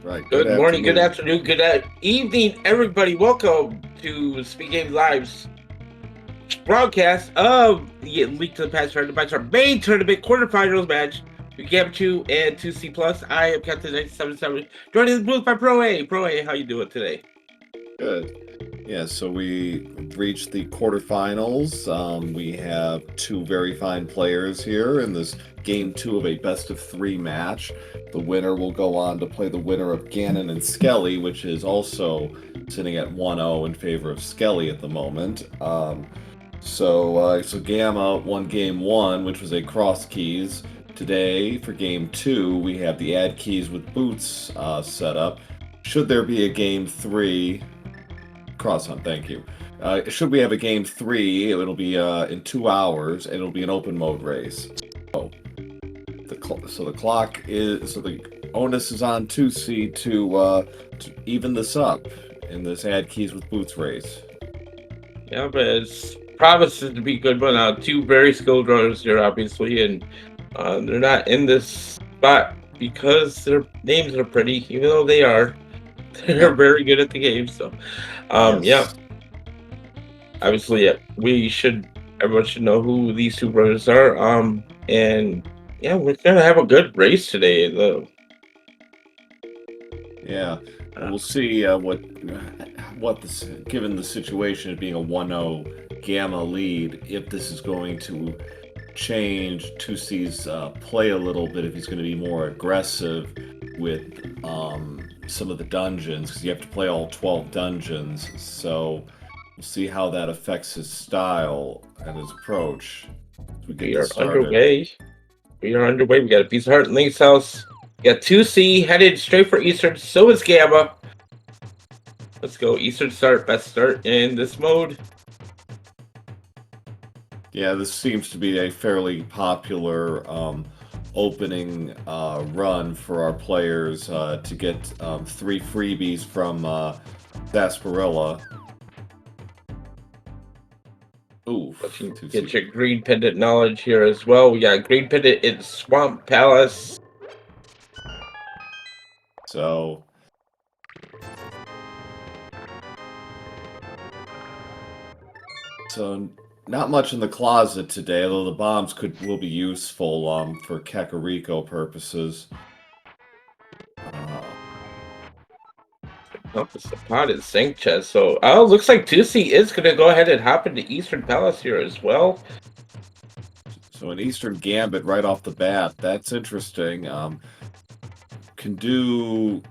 Right. Good morning, good afternoon, good evening, everybody. Welcome to SpeedGaming Live's broadcast of the League to the Past tournament, our main tournament quarterfinals match with Gammachuu and TwoC Plus. I am Captain 977, joining the booth by Pro A. Pro A, how you doing today? Good. Yeah, so we reached the quarterfinals. We have two very fine players here in this game 2 of a best-of-3 match. The winner will go on to play the winner of Gannon and Skelly, which is also sitting at 1-0 in favor of Skelly at the moment. So Gamma won game 1, which was a cross keys. Today, for game 2, we have the add keys with boots set up. Should there be a game 3... Cross hunt, thank you. Should we have a game 3, it'll be in 2 hours, and it'll be an open mode race. So the onus is on TwoC to even this up in this add keys with boots race. Yeah, but it's promises to be good, but two very skilled runners here, obviously, and they're not in this spot because their names are pretty, even though they are. They're very good at the game, so Yes. yeah. Obviously, everyone should know who these two brothers are. And yeah, we're gonna have a good race today. Yeah, we'll see given the situation of being a 1-0 Gamma lead, if this is going to change TwoC's play a little bit, if he's going to be more aggressive with some of the dungeons, because you have to play all 12 dungeons, so we'll see how that affects his style and his approach. We are underway. We got a piece of heart in Link's house. We got TwoC headed straight for Eastern. So is Gamma. Let's go. Eastern start. Best start in this mode. Yeah, this seems to be a fairly popular opening run for our players to get 3 freebies from Sarsaparilla. Ooh, get your green pendant knowledge here as well. We got green pendant in Swamp Palace. So not much in the closet today, though the bombs will be useful for Kakariko purposes. It's the potted sink chest. So, looks like TwoC is going to go ahead and hop into Eastern Palace here as well. So an Eastern Gambit right off the bat. That's interesting. Can do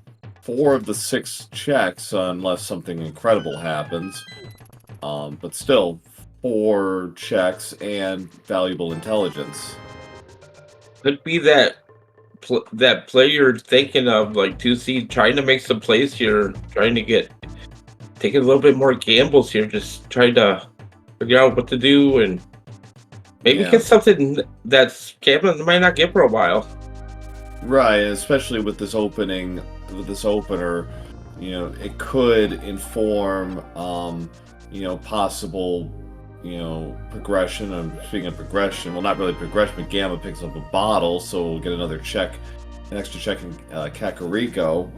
4 of the 6 checks unless something incredible happens. But still, 4 checks and valuable intelligence. Could be that player thinking of, like, TwoC trying to make some plays here, trying to taking a little bit more gambles here, just trying to figure out what to do and maybe get something that's Gamma might not get for a while. Right, especially with this opener, it could inform, possible, progression. And speaking of progression, well, not really progression, but Gamma picks up a bottle, so we'll get an extra check in Kakariko.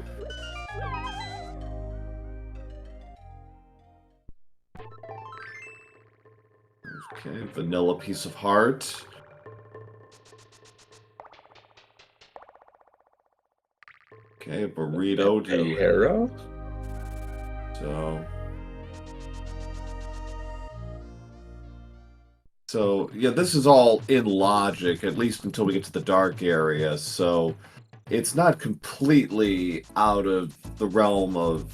Okay, vanilla piece of heart. Okay, burrito to Hero. So yeah, this is all in logic, at least until we get to the dark area. So it's not completely out of the realm of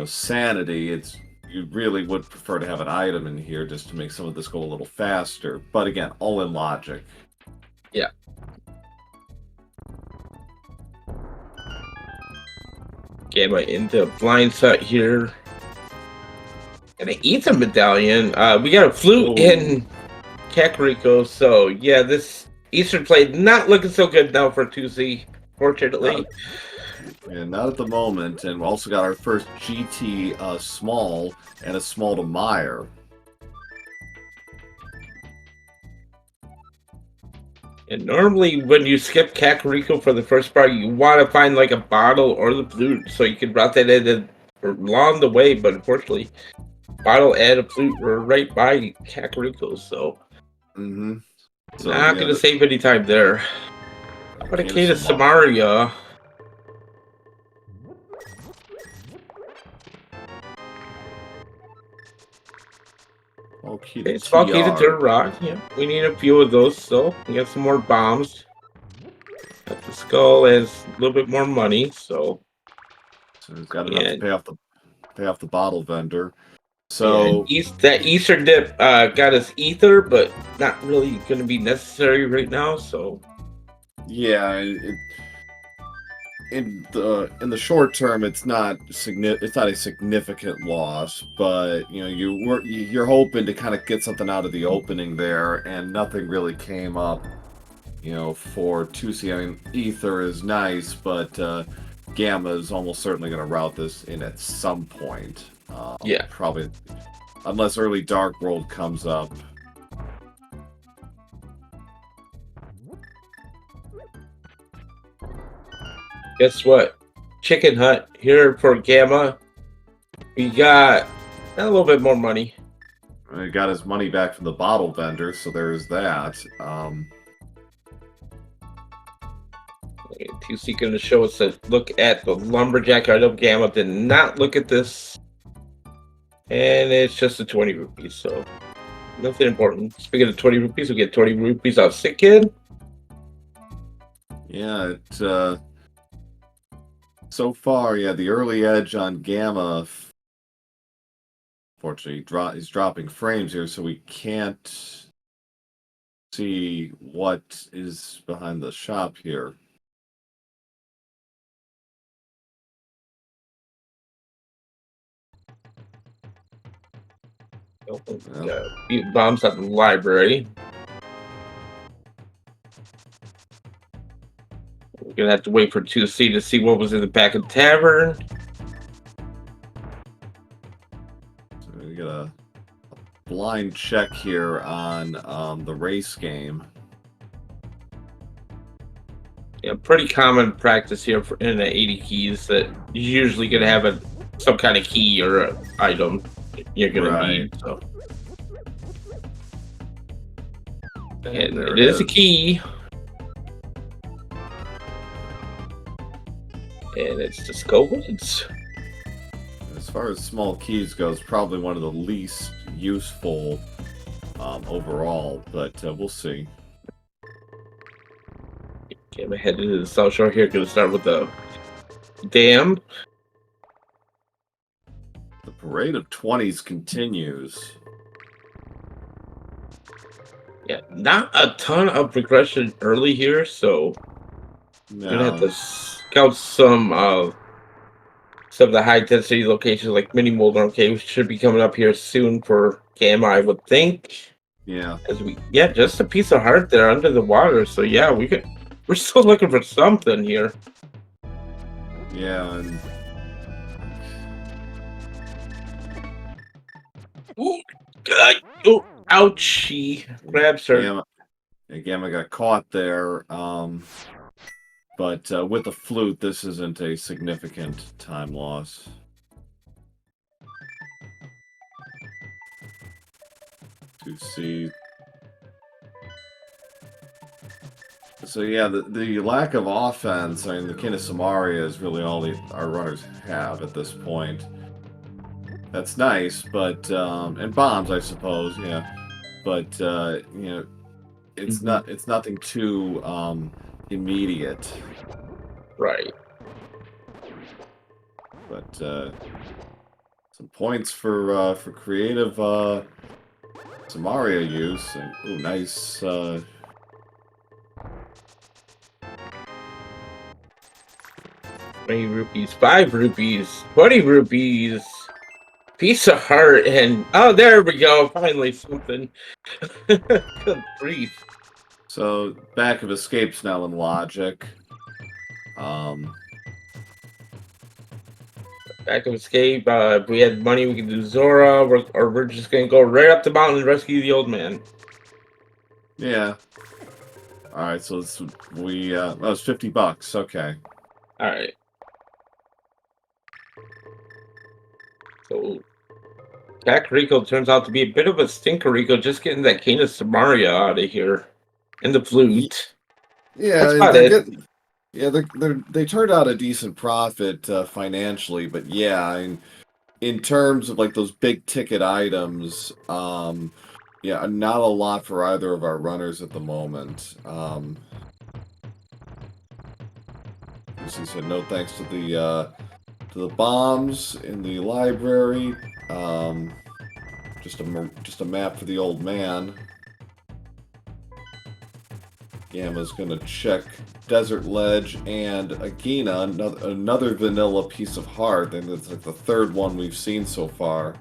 sanity. You really would prefer to have an item in here just to make some of this go a little faster. But again, all in logic. Yeah. Gamma into blind set here. Gonna eat the medallion. We got a flute in Kakariko, so yeah, this Eastern play not looking so good now for TwoC, fortunately. Not at the moment, and we also got our first GT small and a small to Meyer. And normally, when you skip Kakariko for the first part, you want to find like a bottle or the flute so you can route that in along the way. But unfortunately, bottle and a flute were right by Kakariko, so So not yeah, gonna save any time there. How about a Kata Samaria? Okay, Okay, small Kata Dirt Rock. Yeah, we need a few of those still. We got some more bombs. Got the skull has a little bit more money, so we've got enough to pay off the bottle vendor. So So that Easter dip got us ether, but not really going to be necessary right now. So yeah, in the short term, it's not a significant loss, but you know you're hoping to kind of get something out of the opening there, and nothing really came up. You know, for TwoC, I mean, ether is nice, but Gamma is almost certainly going to route this in at some point. yeah, Probably, unless early Dark World comes up. guess what? Chicken Hut here for Gamma. We got a little bit more money. He got his money back from the bottle vendor, so there's that. TwoC going to show us a look at the lumberjack item. Gamma did not look at this, and it's just a 20 rupees, so nothing important. Speaking of 20 rupees, we get 20 rupees off Sick Kid. Yeah, so far, yeah, the early edge on Gamma. Fortunately, he's dropping frames here, so we can't see what is behind the shop here. Bombs at the library. We're gonna have to wait for 2C to see what was in the back of the tavern. So we got a blind check here on the race game. Yeah, pretty common practice here in the 80 keys that you're usually gonna have some kind of key or an item you're gonna need. So, and it is a key, and it's just go woods. As far as small keys goes, probably one of the least useful overall, but we'll see. Okay, I'm headed to the South Shore here. Gonna start with the dam. The parade of 20s continues. Yeah, not a ton of progression early here, so gonna have to scout some of the high density locations like Mini Molder. Okay, should be coming up here soon for Gamma, I would think. Yeah. Just a piece of heart there under the water. So yeah, we're still looking for something here. Yeah, and Ooh, ouch! She grabs her. Gamma got caught there. But with the flute, this isn't a significant time loss. TwoC. So yeah, the lack of offense, I mean, the King of Samaria is really all our runners have at this point. That's nice, but and bombs, I suppose, yeah. But you know, it's nothing too immediate. Right. But some points for creative Samaria use, and ooh, nice. 20 rupees, 5 rupees, 20 rupees, piece of heart, and oh, there we go. Finally, something. Good grief. So back of escapes now in logic. Back of escape. If we had money, we could do Zora, or we're just gonna go right up the mountain and rescue the old man. Yeah. All right, so this, that was $50. Okay. All right. So Kakariko turns out to be a bit of a stinkerico, just getting that Kana Samaria out of here. And the flute. That's Yeah, about they're it. getting. Yeah, they turned out a decent profit financially, but yeah, in terms of like those big ticket items, yeah, not a lot for either of our runners at the moment. Lucy said no thanks to the bombs in the library. Um, just a map for the old man. Gamma's gonna check Desert Ledge and Agina, another vanilla piece of heart. I think that's like the third one we've seen so far.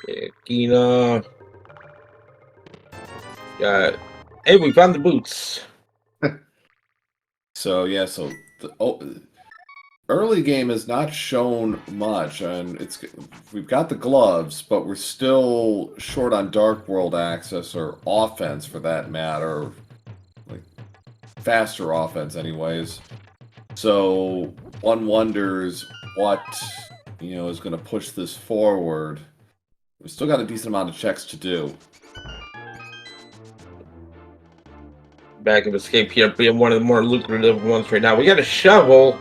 Yeah, Kina. Got. Hey, we found the boots. So yeah, so early game has not shown much, and we've got the gloves, but we're still short on Dark World access or offense for that matter, like faster offense, anyways. So one wonders what is going to push this forward. We've still got a decent amount of checks to do. Bag of escape here being one of the more lucrative ones right now. We got a shovel.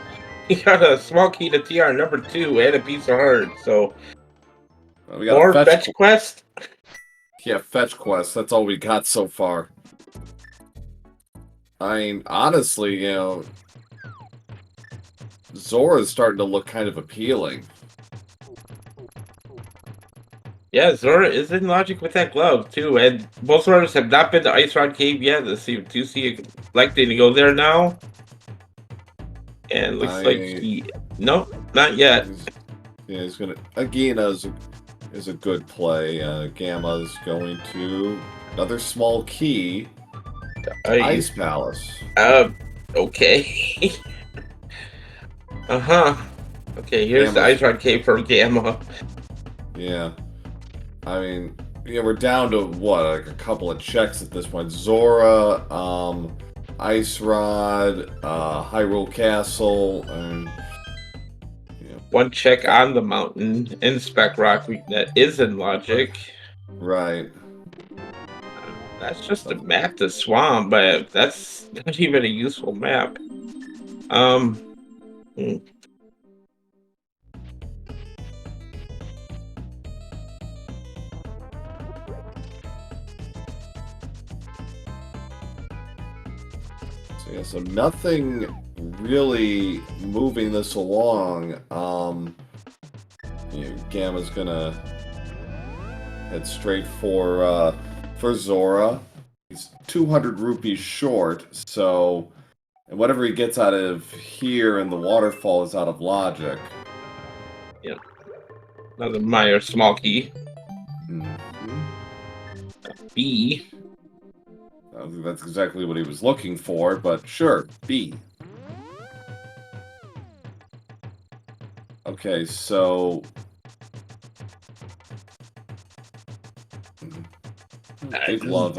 We got a small key to TR number 2 and a piece of heart. So We got a more fetch quest. Yeah, fetch quest. That's all we got so far. I mean, honestly, Zora's starting to look kind of appealing. Yeah, Zora is in logic with that glove too, and both runners have not been to Ice Rod Cave yet. Let's see if TwoC electing to go there now. And looks like nope, not yet. He's gonna. Agina is a good play. Gamma's going to another small key. Ice Palace. Okay. Okay, here's the Ice Rod Cave for Gamma. Yeah. I mean, we're down to what, like a couple of checks at this point. Zora, Ice Rod, Hyrule Castle, and one check on the mountain in Spec Rock that is in logic. Right. That's just a map to swamp, but that's not even a useful map. So yeah, so nothing really moving this along. Gamma's gonna head straight for Zora. He's 200 rupees short, so and whatever he gets out of here in the waterfall is out of logic. Yeah. Another Meyer small key. B. I don't think that's exactly what he was looking for, but sure, B. Okay, so big love.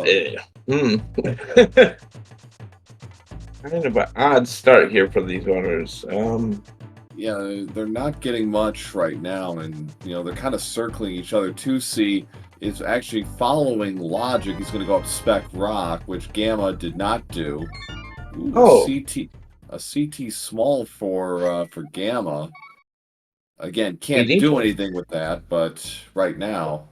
Kind of an odd start here for these runners. Yeah, they're not getting much right now, and they're kind of circling each other. TwoC is actually following logic. He's going to go up Spec Rock, which Gamma did not do. Ooh, a CT small for Gamma. Again, can't do anything with that, but right now.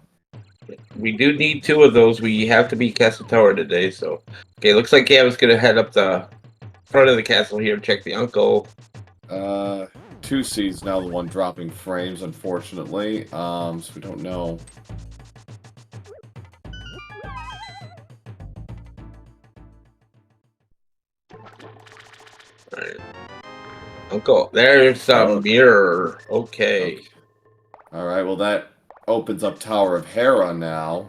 We do need 2 of those. We have to beat Castle Tower today, so. Okay, looks like Gamma's going to head up the front of the castle here and check the uncle. TwoC's now the one dropping frames, unfortunately. So we don't know. Right. Uncle, there's a mirror. Okay. All right, well, that opens up Tower of Hera now.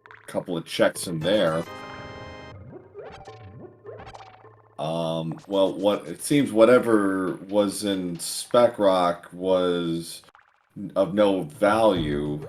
A couple of checks in there. Well, what it seems whatever was in Spec Rock was of no value.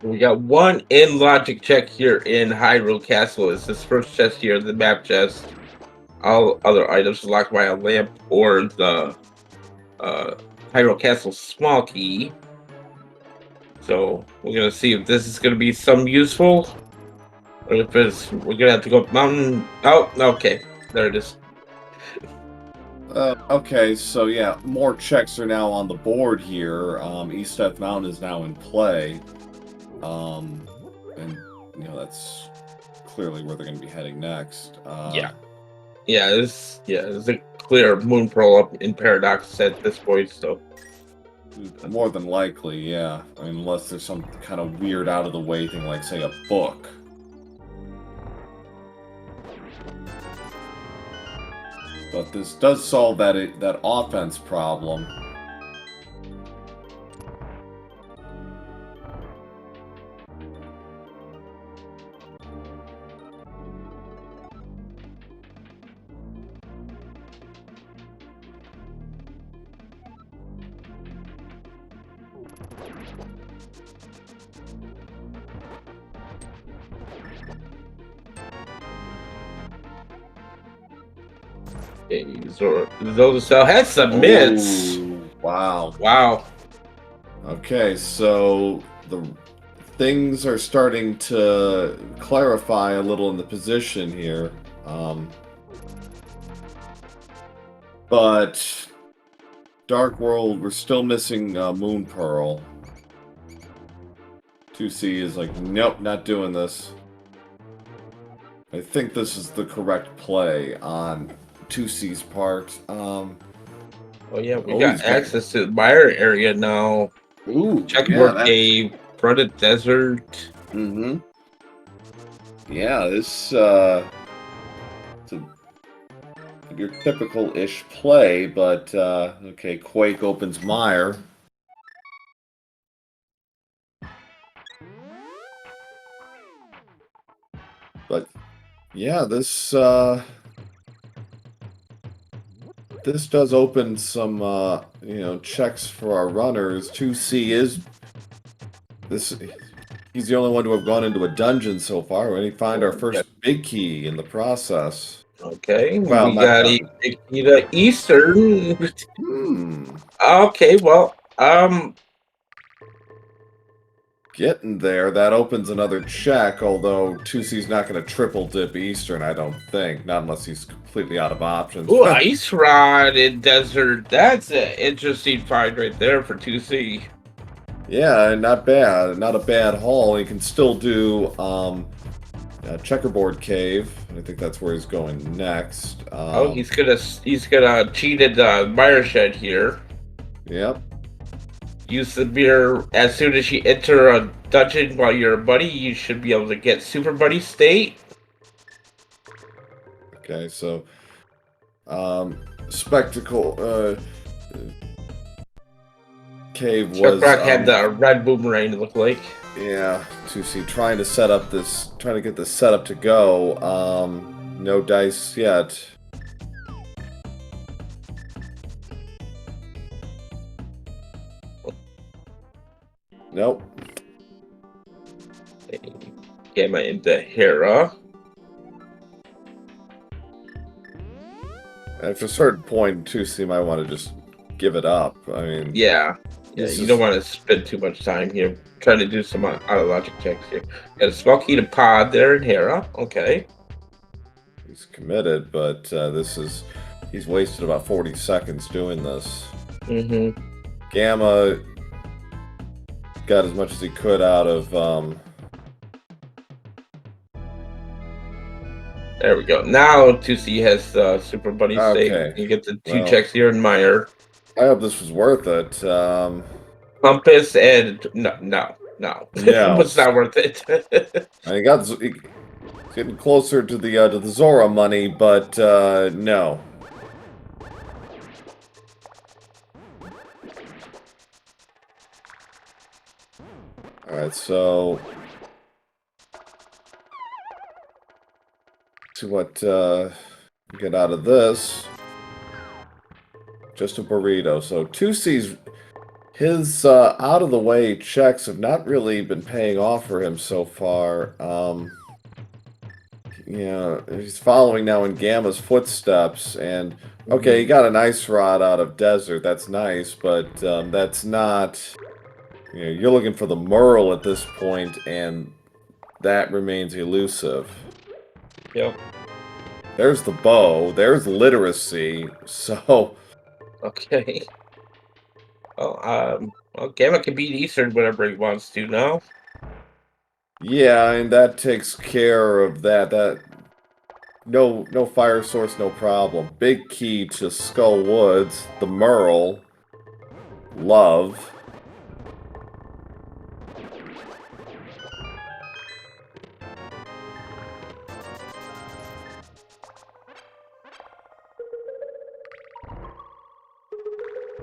We got one in logic check here in Hyrule Castle. It's this first chest here, the map chest. All other items locked by a lamp or the Hyrule Castle small key. So we're gonna see if this is gonna be some useful, or if it's we're gonna have to go up mountain. Oh, okay, there it is. Okay, so yeah, more checks are now on the board here. East Death Mountain is now in play. And that's clearly where they're going to be heading next. There's a clear moon pearl up in Paradox at this point. So more than likely, yeah. I mean, unless there's some kind of weird out of the way thing, like say a book. But this does solve that offense problem. Zelda Cell has submits. Wow. Wow. Okay, so the things are starting to clarify a little in the position here. But Dark World, we're still missing Moon Pearl. TwoC is like, nope, not doing this. I think this is the correct play on TwoC's part. Oh yeah, we got access to the buyer area now. Ooh, Checkerboard cave, flooded desert. Mm-hmm. Yeah, this your typical-ish play, but okay, Quake opens Mire. But yeah, this does open some checks for our runners. TwoC is he's the only one to have gone into a dungeon so far. We find our first big key in the process. Okay, well, we got a big key to Eastern. Okay, well, getting there. That opens another check, although TwoC's not going to triple dip Eastern, I don't think. Not unless he's completely out of options. Ooh, Ice Rod in Desert. That's an interesting find right there for TwoC. Yeah, not bad. Not a bad haul. He can still do Checkerboard Cave. I think that's where he's going next. He's gonna cheated Mire Shed here. Yep. Use the beer as soon as you enter a dungeon while you're a buddy. You should be able to get Super Buddy state. Okay, so Spectacle Cave was had the red boomerang to look like. Yeah, TwoC trying to get this set up to go. No dice yet. Nope. Gamma into Hera. After a certain point, TwoC might want to just give it up. I mean, yeah, you don't want to spend too much time here trying to do some out of logic checks here. Got a small key to Pod there in Hera. Okay. He's committed, but he's wasted about 40 seconds doing this. Mm-hmm. Gamma got as much as he could out of There we go. Now TwoC has Super Buddy state. You get the two checks here in Mire. I hope this was worth it. Compass and no. No, No, it's not worth it. I got getting closer to the Zora money, but no. All right, so see what get out of this. Just a burrito. So TwoC's his out of the way checks have not really been paying off for him so far. You know, he's following now in Gamma's footsteps, and okay, he got an ice rod out of Desert. That's nice, but that's not. You know, you're looking for the Merle at this point, and that remains elusive. Yep. There's the bow. There's literacy. So, Okay. Well, Gamma can beat Eastern whenever he wants to now. yeah, and that takes care of that. No fire source, no problem. Big key to Skull Woods, the Merle, love.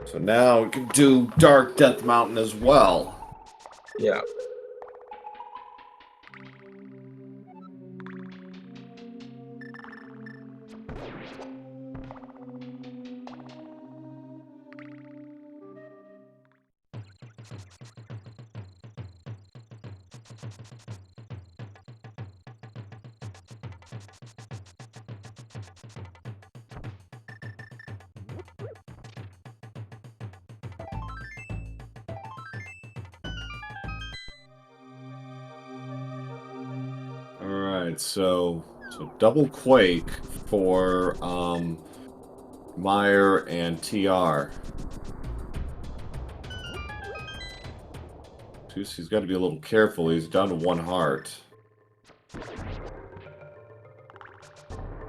So now we can do Dark Death Mountain as well. Yeah. Alright, so double Quake for Meyer and TR. He's got to be a little careful. He's down to 1 heart.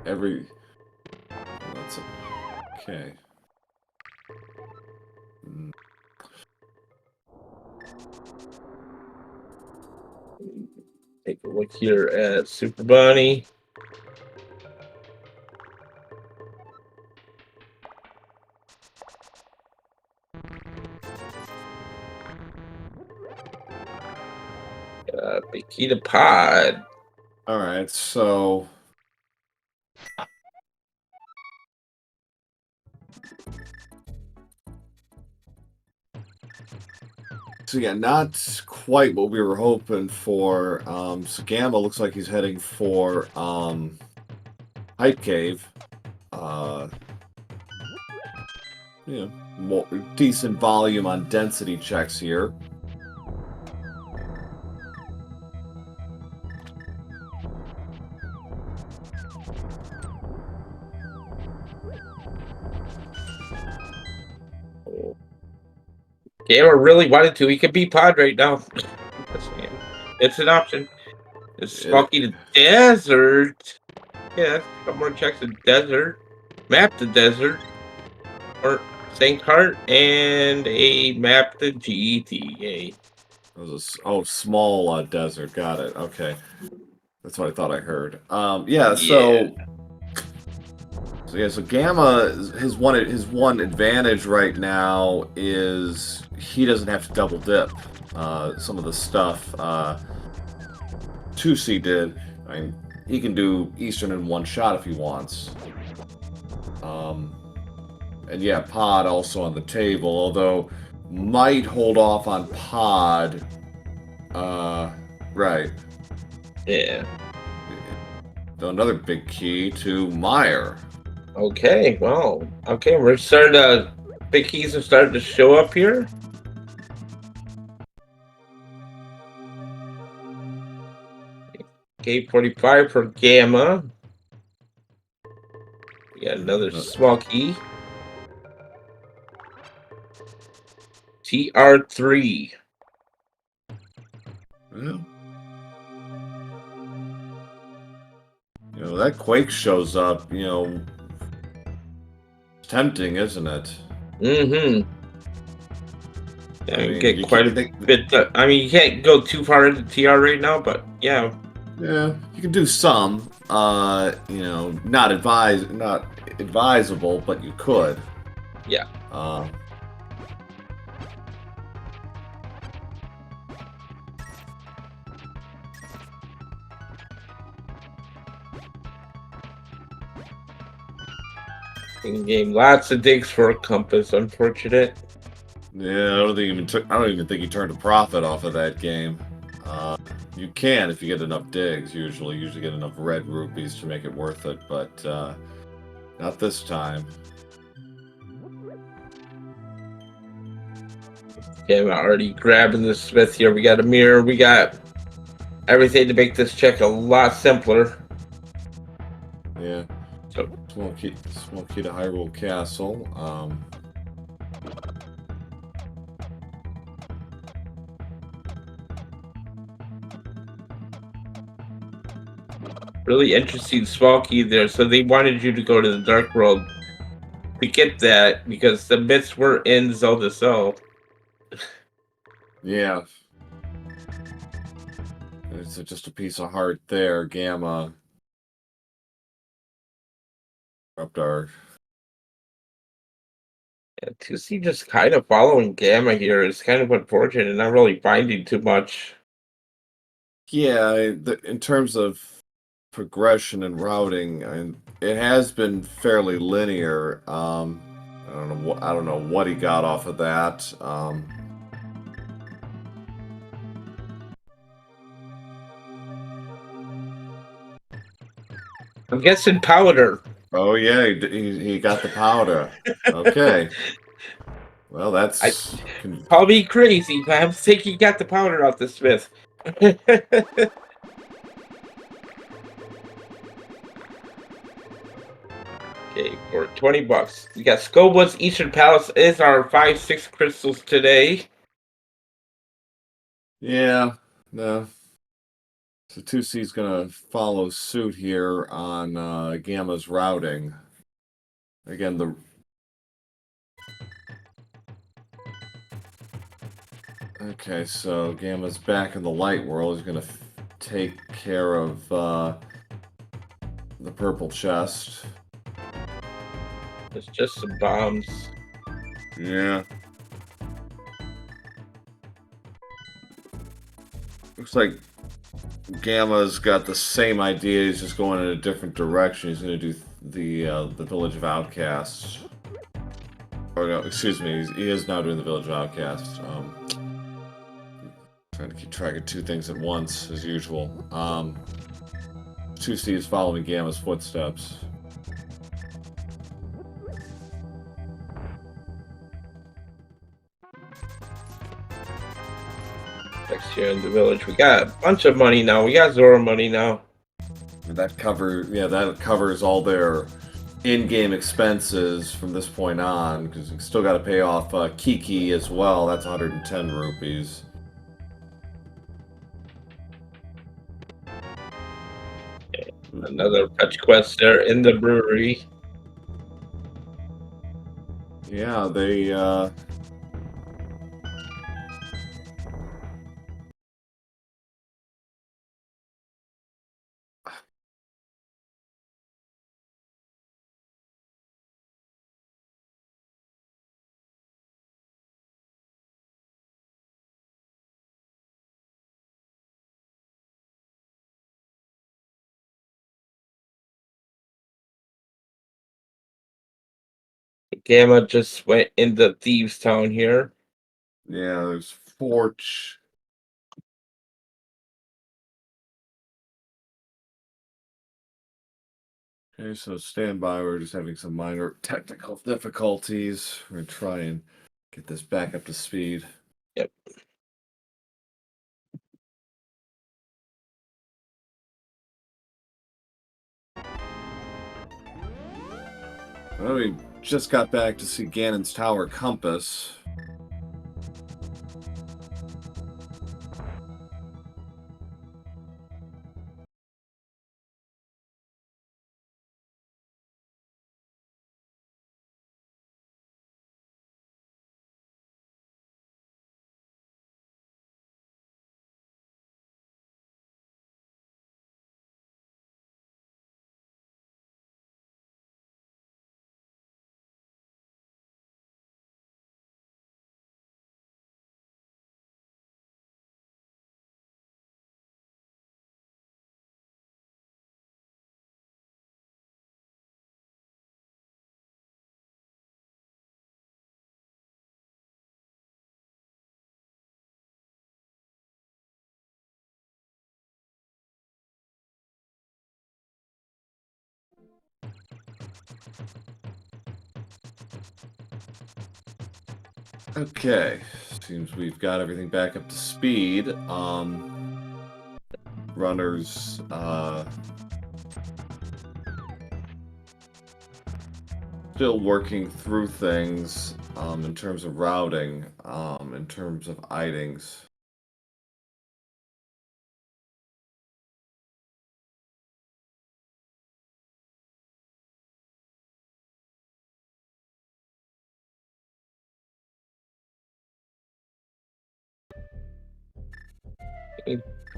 That's okay. Take a look here at Super Bunny. Big key to pod. Alright, so yeah, not quite what we were hoping for. So Gamma looks like he's heading for Hype Cave. You know, more decent volume on density checks here. Gamma really wanted to. He could beat pod right now. It's an option. It's Smoky the Desert. Yeah, a couple more checks in Desert. Map the Desert. Or St. Cart and a map the GTA. Small desert. Got it. Okay, that's what I thought I heard. Yeah. Yeah. So Gamma, his one advantage right now is he doesn't have to double dip. Some of the stuff TwoC did. I mean, he can do Eastern in 1 shot if he wants. And yeah, Pod also on the table, although might hold off on Pod. Right. Yeah. Another big key to Meyer. Okay, well, okay, we're starting to, big keys are starting to show up here. K45 for Gamma. We got another small key. TR3. Yeah. You know, that Quake shows up, you know, it's tempting, isn't it? Mm-hmm. Yeah, I you mean, get you quite can't. a bit. I mean, you can't go too far into TR right now, but yeah. Yeah, you can do some. Not advisable, but you could. Yeah. Uh, In game, lots of digs for a compass. Unfortunate. yeah, I don't even think he turned a profit off of that game. Uh, you can if you get enough digs. Usually get enough red rupees to make it worth it, but not this time. Okay, I'm already grabbing the Smith here. We got a mirror. We got everything to make this check a lot simpler. Yeah. So Small key to Hyrule Castle. really interesting small key there. So they wanted you to go to the Dark World to get that because the bits were in Zelda Cell. Yeah. It's just a piece of heart there, Gamma. Up our. Yeah, TwoC just kind of following Gamma here is kind of unfortunate and not really finding too much. Yeah, in terms of progression and routing, and it has been fairly linear. I don't know what he got off of that. I'm guessing powder. Oh yeah, he got the powder. Okay, well I that's call me crazy, but I think he got the powder out the Smith. Okay, for 20 bucks. We got Skullwood's Eastern Palace is our 5-6 crystals today. yeah. No, so 2C is gonna follow suit here on Gamma's routing. Again, the okay, so Gamma's back in the light world. He's gonna take care of the purple chest. It's just some bombs. Yeah. Looks like Gamma's got the same idea. He's just going in a different direction. He's going to do the Village of Outcasts. Or no, excuse me. He is now doing the Village of Outcasts. Trying to keep track of two things at once, as usual. 2C is following Gamma's footsteps. Next here in the village. We got a bunch of money now. We got Zora money now. And that covers all their in-game expenses from this point on, because you still got to pay off Kiki as well. That's 110 rupees. Another fetch quest there in the brewery. Yeah, they Gamma just went into Thieves Town here. yeah, there's four. Okay, so stand by. We're just having some minor technical difficulties. We're gonna try and get this back up to speed. Yep. Well, we just got back to see Ganon's Tower Compass. Okay, seems we've got everything back up to speed. Runners, still working through things, in terms of routing, in terms of idings.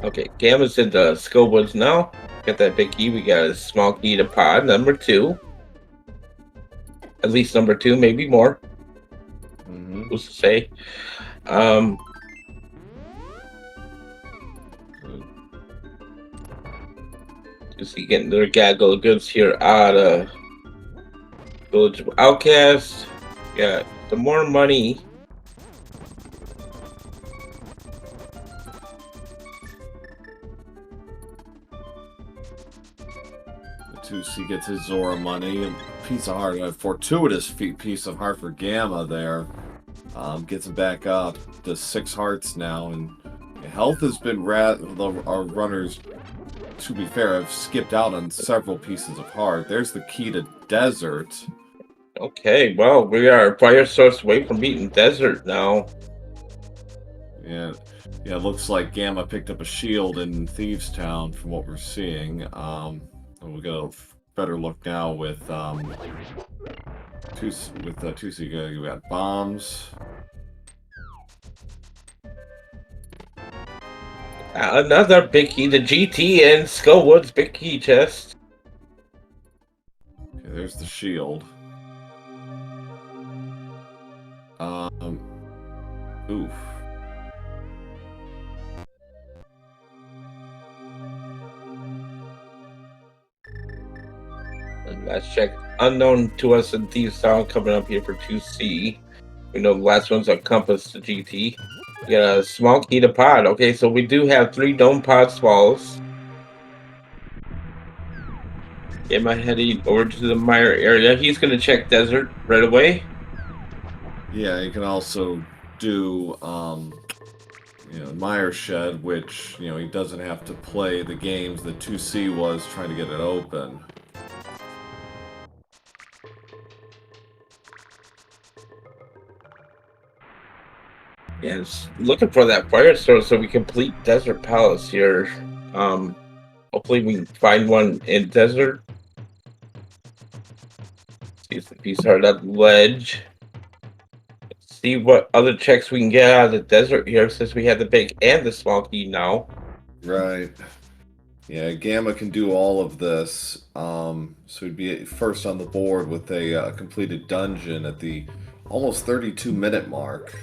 Okay, Gamma's in the Skull Woods now. Got that big key. We got a small key to pod number 2. At least number 2, maybe more. Who's to say? Um, you see, getting their gaggle of goods here out of Village of Outcast. Got some more money. TwoC gets his Zora money, and piece of heart, a fortuitous piece of heart for Gamma there. Gets him back up to 6 hearts now, and health has been our runners, to be fair, have skipped out on several pieces of heart. There's the key to Desert. Okay, well, we are fire source away from beating Desert now. Yeah, it looks like Gamma picked up a shield in Thieves Town from what we're seeing. And we'll get a better look now with TwoC. We got bombs. Another big key, the GT and Skullwood's big key chest. Okay, there's the shield. Oof. And let's check unknown to us in Thieves Town coming up here for 2C. We know the last one's a Compass to GT. We got a small key to pod. Okay, so we do have 3 dome pod swallows. Am I heading over to the Meyer area? He's going to check Desert right away. Yeah, you can also do Meyer Shed, which he doesn't have to play the games that 2C was trying to get it open. Yes, looking for that fire source so we complete Desert Palace here. Hopefully we can find one in Desert. See if the piece are that ledge. See what other checks we can get out of the desert here, since we have the big and the small key now. Right. Yeah, Gamma can do all of this. So he'd be first on the board with a completed dungeon at the almost 32-minute mark.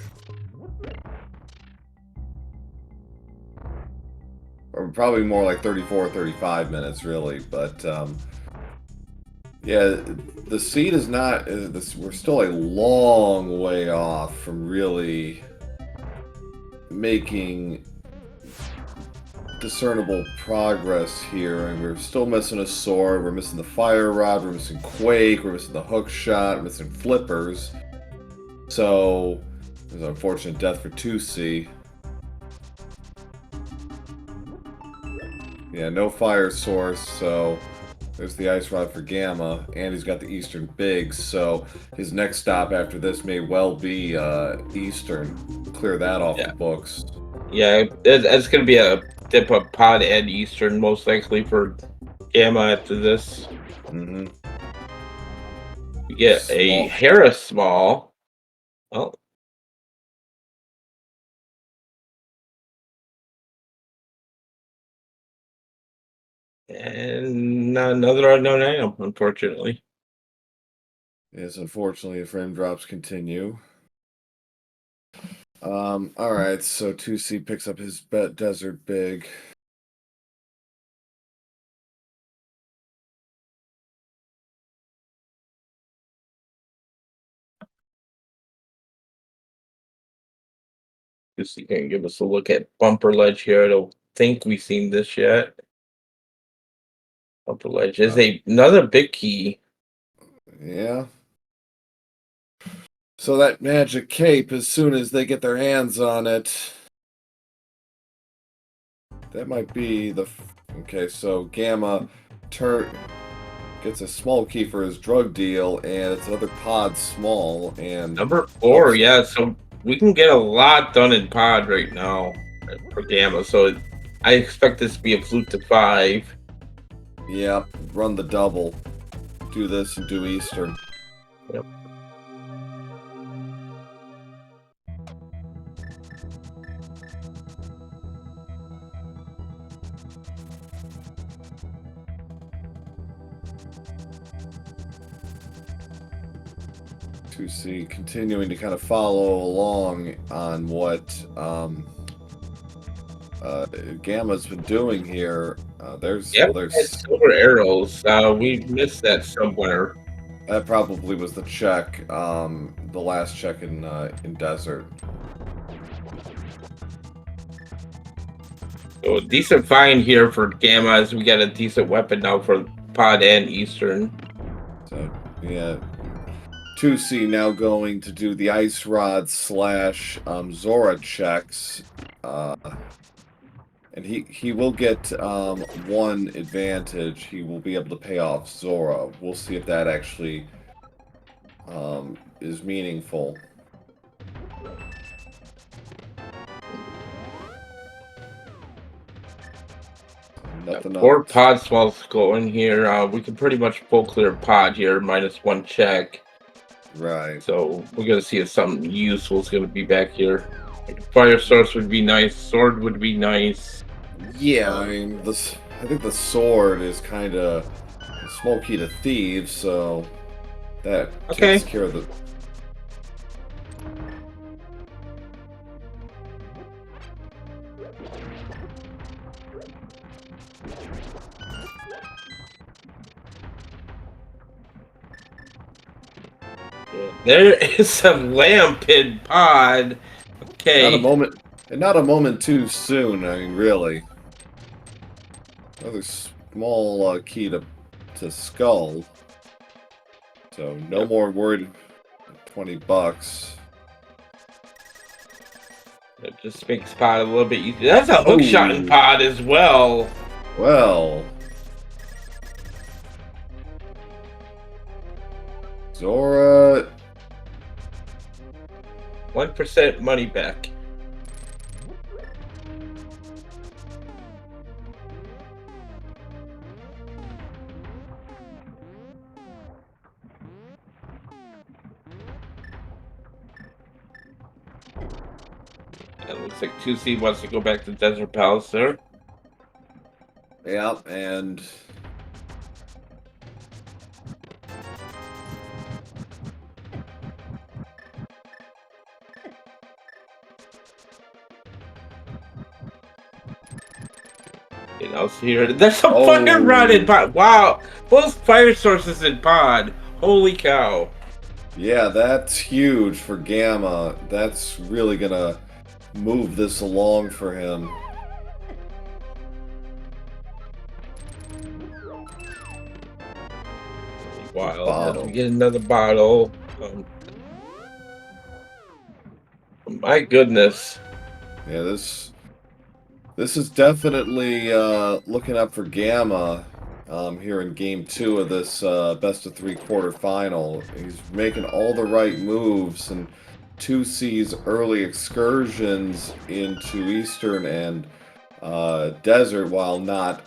Or probably more like 34 or 35 minutes, really. But, yeah, the seed is not... we're still a long way off from really making discernible progress here, and we're still missing a sword, we're missing the fire rod, we're missing Quake, we're missing the hook shot, we're missing flippers. So there's an unfortunate death for 2C. Yeah, no fire source, so there's the ice rod for Gamma, and he's got the Eastern Bigs, so his next stop after this may well be Eastern. Clear that off the books. Yeah, it's going to be a dip of pod and Eastern, most likely, for Gamma after this. Mm-hmm. We get a Harris Small. Oh. And another unknown item, unfortunately. Yes, unfortunately, the frame drops continue. Alright, so 2C picks up his Desert Big. Just you can give us a look at Bumper Ledge here. I don't think we've seen this yet. Bumper Ledge is another big key. Yeah. So that magic cape, as soon as they get their hands on it, that might be the... Okay, so Gamma gets a small key for his drug deal, and it's another pod small, and... Number 4, yeah. So we can get a lot done in pod right now for Gamma. So I expect this to be a flute to 5. Yep, run the double. Do this and do Eastern. Yep. TwoC continuing to kind of follow along on what Gamma's been doing here. There's Silver arrows. We missed that somewhere. that probably was the check, the last check in Desert. So decent find here for Gamma as we got a decent weapon now for pod and Eastern. So yeah, TwoC now going to do the Ice Rod / Zora checks. And he will get one advantage. He will be able to pay off Zora. We'll see if that actually is meaningful. Nothing Four else. pod swells going here. We can pretty much full clear pod here, -1 check. Right. So we're gonna see if something useful is gonna be back here. Fire source would be nice. Sword would be nice. Yeah, I mean, I think the sword is kind of small key to thieves, so that takes care of the... There is a lamp in pod. Okay. Not a moment too soon. I mean, really. Another small key to skull. So no more worried. $20. It just makes pod a little bit easier. That's a hook shot in pod as well. Well. Zora. 1% money back. It looks like TwoC wants to go back to Desert Palace there. Yeah, and You know, so here, there's a fire rod in pod. Wow, both fire sources in pod. Holy cow. Yeah, that's huge for Gamma. That's really gonna move this along for him. Wow, we get another bottle. My goodness. Yeah, this is definitely looking up for Gamma here in Game 2 of this best-of-3 quarterfinal. He's making all the right moves, and TwoC's early excursions into Eastern and Desert, while not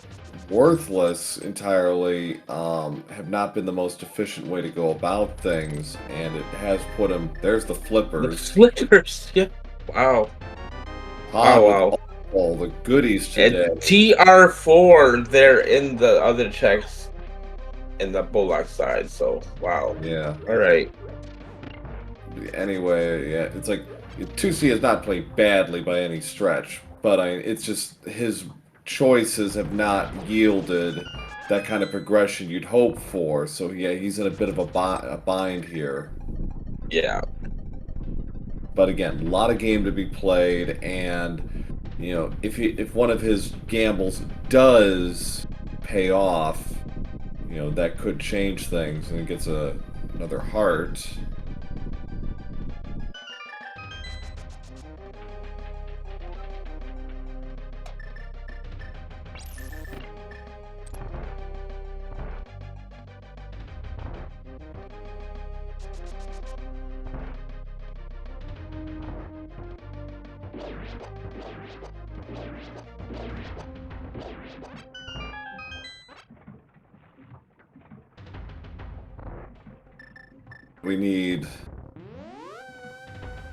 worthless entirely, have not been the most efficient way to go about things, and it has put him... There's the flippers. The flippers, yeah. Wow. Wow. All the goodies today. And TR4 there in the other checks in the Bullock side, so wow. Yeah. All right. Anyway, yeah, it's like TwoC has not played badly by any stretch, but it's just his choices have not yielded that kind of progression you'd hope for. So yeah, he's in a bit of a bind here. Yeah. But again, a lot of game to be played, and you know, if one of his gambles does pay off, you know, that could change things, and he gets another heart. We need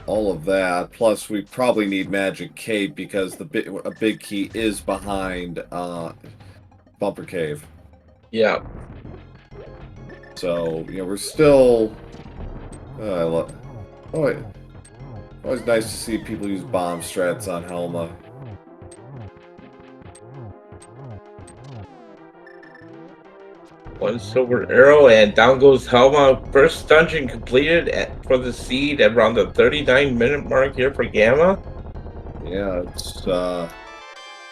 all of that. Plus, we probably need Magic Cape because a big key is behind Bumper Cave. Yeah. So, you know, we're still... oh, wait. Always nice to see people use bomb strats on Helma. One silver arrow, and down goes Helma. First dungeon completed for the seed at around the 39-minute mark here for Gamma. Yeah, it's...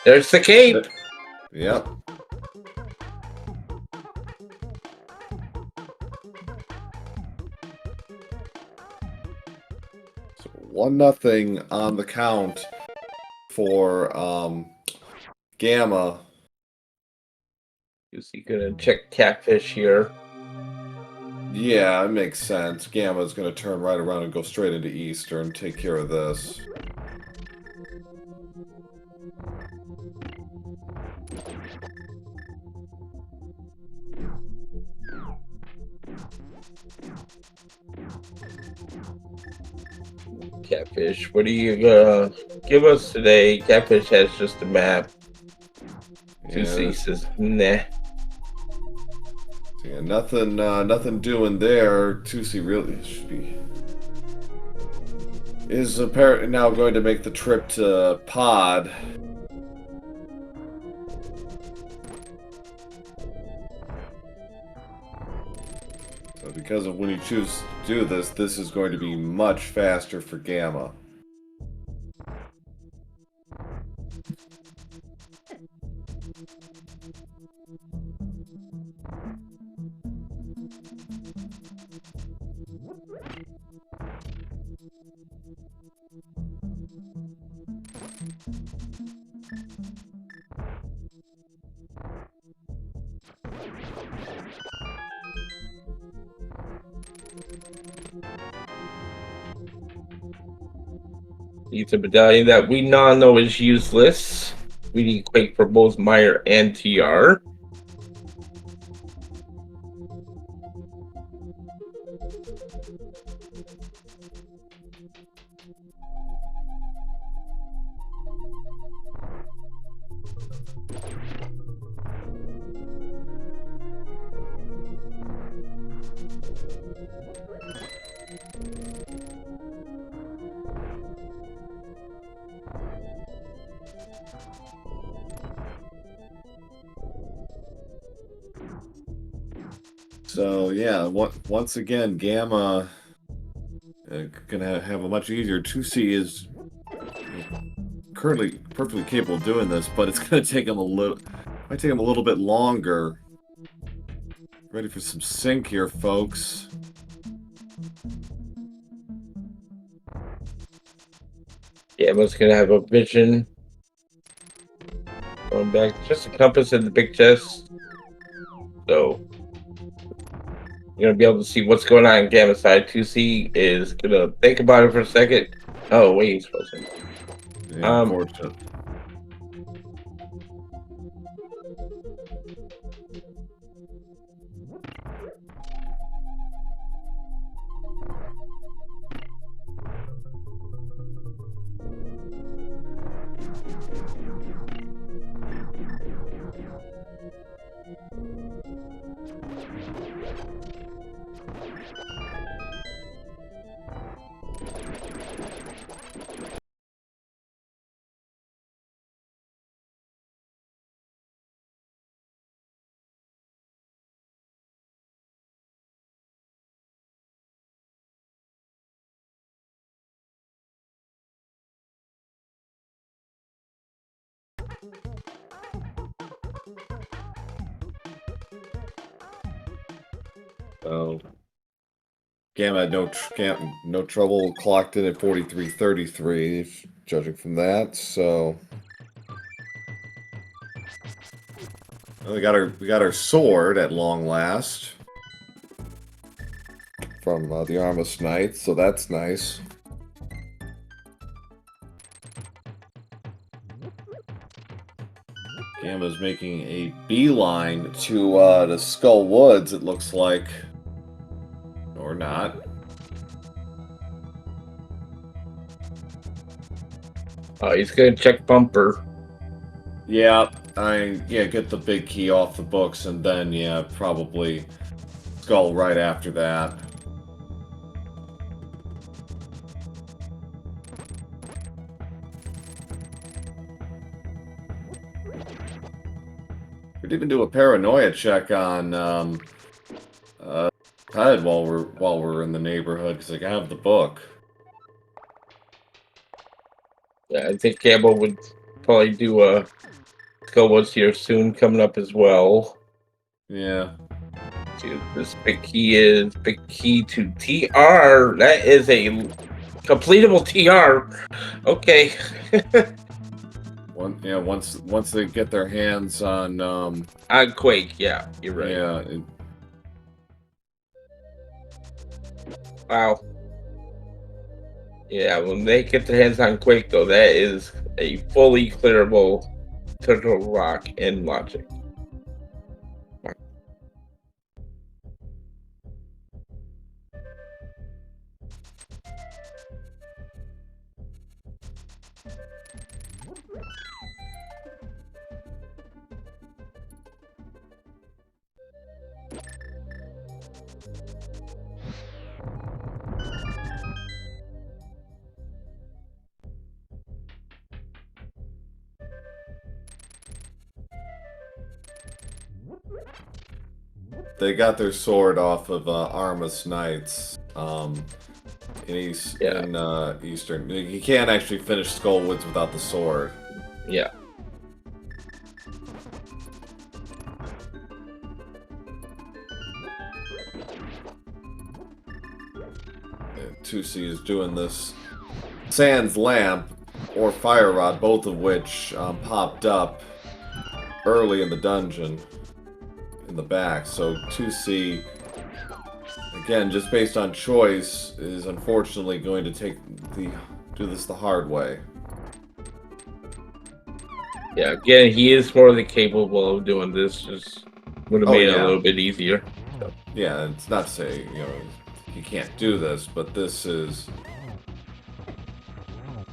There's the cape! Yep. So 1-0 on the count for Gamma. Is he gonna check Catfish here? Yeah, it makes sense. Gamma's going to turn right around and go straight into Eastern, take care of this. Catfish, what are you gonna give us today? Catfish has just a map. TwoC says, nah. Yeah, nothing doing there. TwoC really should be... is apparently now going to make the trip to Pod. So because of when you choose to do this, this is going to be much faster for Gamma. It's a medallion that we now know is useless. We need Quake for both Meyer and TR. So yeah, once again, Gamma gonna have a much easier. TwoC is currently perfectly capable of doing this, but it's gonna take him might take him a little bit longer. Ready for some sync here, folks. Gamma's gonna have a vision. Going back, just a compass in the big chest. So you're gonna be able to see what's going on in Gamma side. TwoC is gonna think about it for a second. Oh wait, he's frozen. Yeah, unfortunate. So Gamma had no trouble, clocked in at 43.33, judging from that. So well, we got our sword at long last from the Armist Knight, so that's nice. Gamma's making a beeline to Skull Woods, it looks like. Or not. He's gonna check bumper. Yeah, get the big key off the books, and then, yeah, probably Skull right after that. We didn't even do a paranoia check on Ped while we're in the neighborhood, because I have the book. Yeah, I think Gamble would probably do a Skull Woods here soon, coming up as well. Yeah. Dude, this big key to TR. That is a completable TR. Okay. Once they get their hands on On Quake, yeah, you're right. yeah. Wow. Yeah, when they get their hands on Quake, though, that is a fully clearable Turtle Rock and Logic. They got their sword off of Armus Knights in Eastern. You can't actually finish Skullwoods without the sword. Yeah. TwoC is doing this Sans Lamp or Fire Rod, both of which popped up early in the dungeon in the back. So TwoC, again, just based on choice, is unfortunately going to do this the hard way. Yeah, again, he is more than capable of doing this. Just would have made it a little bit easier. So. Yeah, it's not to say, you can't do this, but this is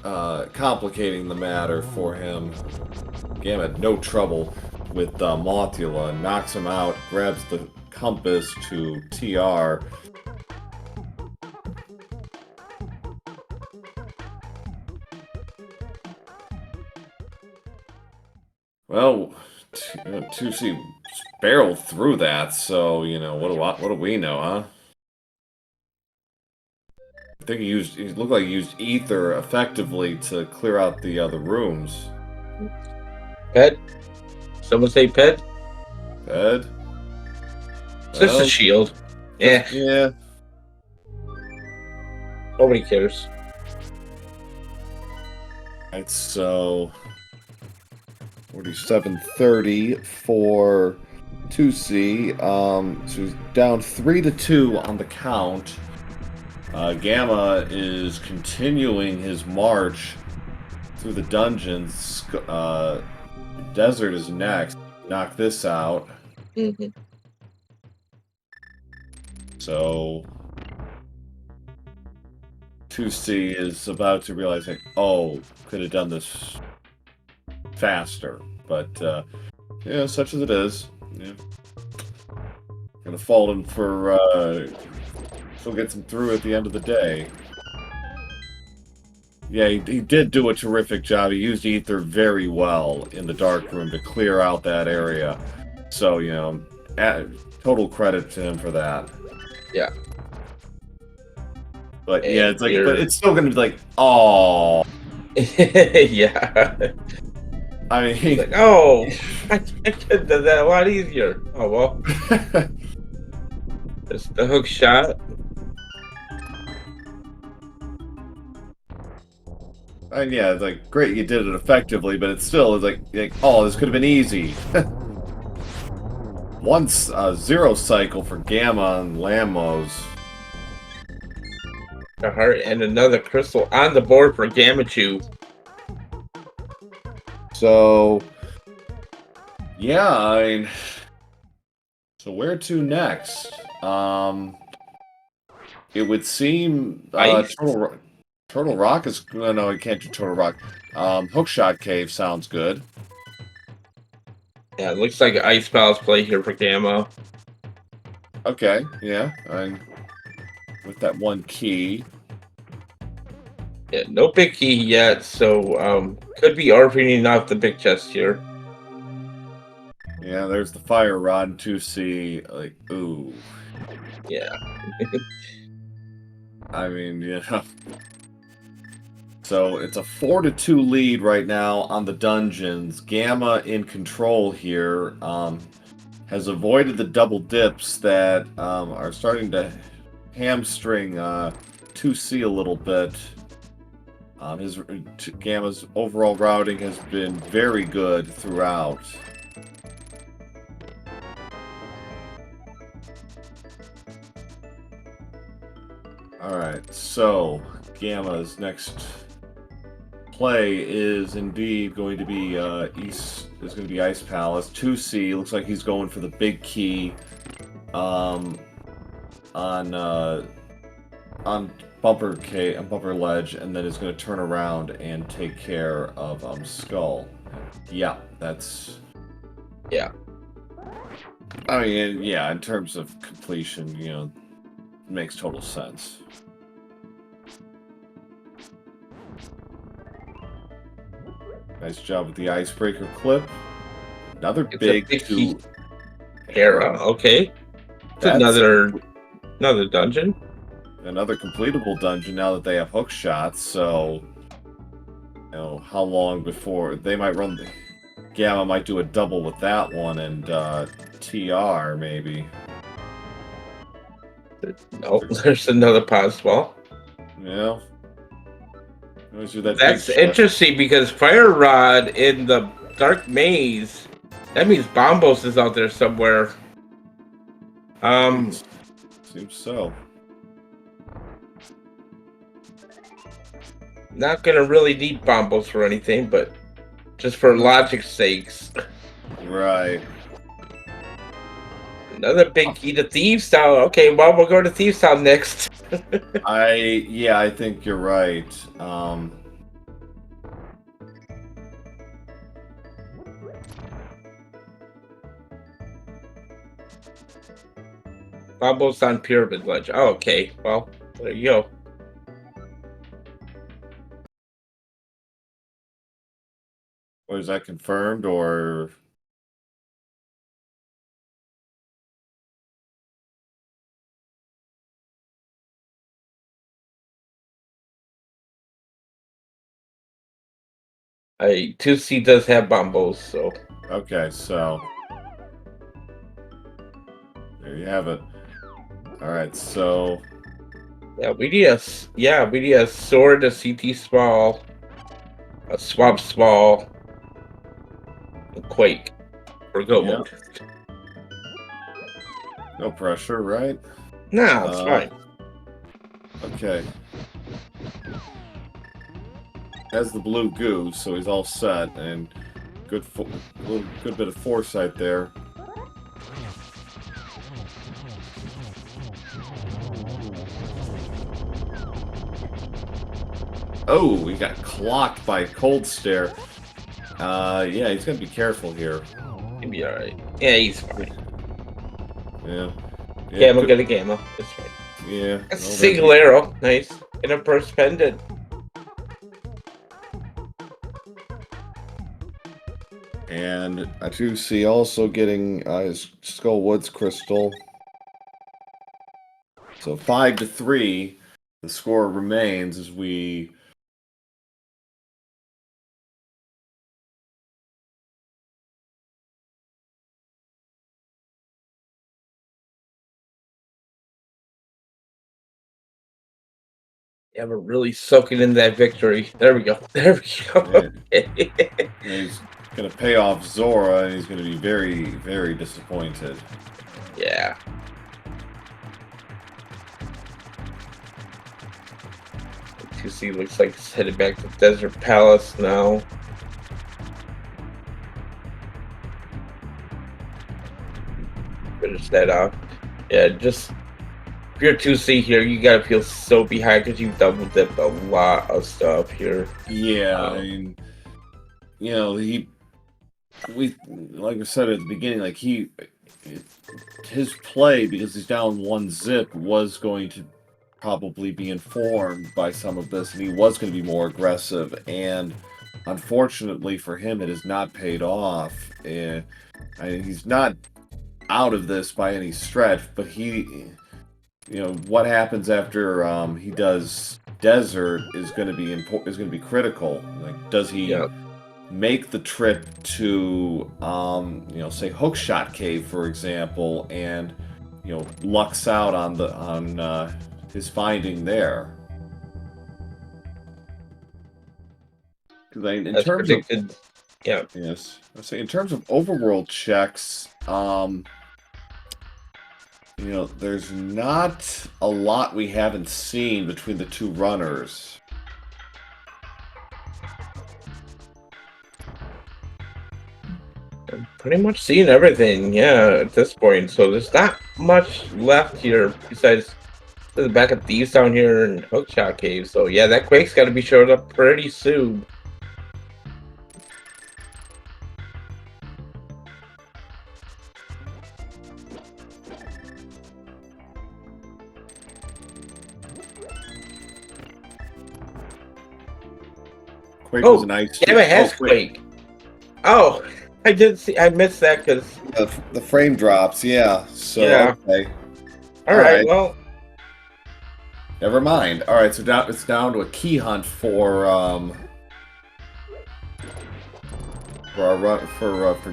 complicating the matter for him. Gamma had no trouble with Mothula, knocks him out, grabs the compass to TR. Well, TwoC barreled through that, so, what do we know, huh? I think he looked like he used ether effectively to clear out the other rooms. Ped? Someone say Ped? Ped? Just a shield. Yeah. Yeah. Nobody cares. Alright, so 47-30 for TwoC. So down 3-2 on the count. Gamma is continuing his march through the dungeons. Desert is next. Knock this out. Mm-hmm. So TwoC is about to realize, like, oh, could have done this faster. But such as it is. Yeah. Gonna fault him for still gets him through at the end of the day. Yeah, he did do a terrific job. He used ether very well in the dark room to clear out that area. So, total credit to him for that. Yeah. But yeah, it's like, but it's still gonna be like, oh. Yeah. I mean, he's like, oh, I could have done that a lot easier. Oh well. It's the hook shot. And yeah, it's like, great, you did it effectively, but it's still, it's like oh, this could have been easy. Once zero cycle for Gamma and Lamos. A heart and another crystal on the board for Gammachuu. So Yeah, I mean, so where to next? It would seem Ice? Turtle Rock is no, I can't do Turtle Rock. Hookshot Cave sounds good. Yeah, it looks like Ice Palace play here for Gamma. Okay, yeah, I'm with that one key. Yeah, no big key yet, so could be opening off the big chest here. Yeah, there's the fire rod and 2C. Like, ooh. Yeah. I mean, yeah. So it's a 4-2 lead right now on the dungeons. Gamma in control here. Has avoided the double dips that are starting to hamstring 2C a little bit. Gamma's overall routing has been very good throughout. Alright, so Gamma's next play is indeed going to be Ice Palace. 2C looks like he's going for the big key on bumper ledge, and then is going to turn around and take care of Skull. Yeah, that's. Yeah. I mean, yeah, in terms of completion, makes total sense. Nice job with the icebreaker clip. Another It's a big big two. key. Hera, okay. It's That's another dungeon. another completable dungeon now that they have hook shots, so how long before they might run the Gamma might do a double with that one and TR maybe. Oh, there's another pause wall. Yeah. Always do that That's big chest. interesting because Fire Rod in the Dark Maze, that means Bombos is out there somewhere. Seems so. Not gonna really need Bombos for anything, but just for logic's sakes. Right. Another big key to Thieves Town. Okay, well, we'll go to Thieves Town next. I think you're right. Bombos on Pyramid Ledge. Oh, okay, well, there you go. Or is that confirmed or? TwoC does have Bombos, so. Okay, so there you have it. All right, so Yeah, we need a sword, a CT small, a swap small, a quake for go yeah, mode. no pressure, right? No, it's fine. Okay. Has the blue goo, so he's all set, and good bit of foresight there. Oh, we got clocked by Cold Stare. Yeah, he's gonna be careful here. He'll be alright. Yeah, he's fine. Yeah. Gamma, get a Gamma. It's fine. Yeah. That's a single arrow. Nice. And a burst pendant. And I do see also getting his Skull Woods crystal. So 5-3, the score remains as we. Yeah, we're really soaking in that victory. There we go. There we go. Yeah. He's gonna pay off Zora, and he's gonna be very, very disappointed. Yeah. TwoC looks like it's headed back to Desert Palace now. finish that off. Yeah, just if you're 2C here, you gotta feel so behind because you double dipped a lot of stuff here. Yeah, I mean, you know, we like I said at the beginning, like his play, because he's down 1 zip, was going to probably be informed by some of this, and he was going to be more aggressive. And unfortunately for him, it has not paid off. He's not out of this by any stretch, but what happens after he does desert is going to be is going to be critical. Like, does he make the trip to say Hookshot Cave, for example, and lucks out on his finding there? Because in That's terms of predicted. Yeah. yes, I say in terms of overworld checks, there's not a lot we haven't seen between the two runners. I'm pretty much seeing everything, yeah, at this point. So there's not much left here besides the back of Thieves down here and Hookshot Cave. So yeah, that Quake's got to be showed up pretty soon. Quake was a nice. Gamma has Quake. Oh, I did see. I missed that because the frame drops. Yeah. So yeah. Okay. All right. Well, never mind. All right. So now it's down to a key hunt for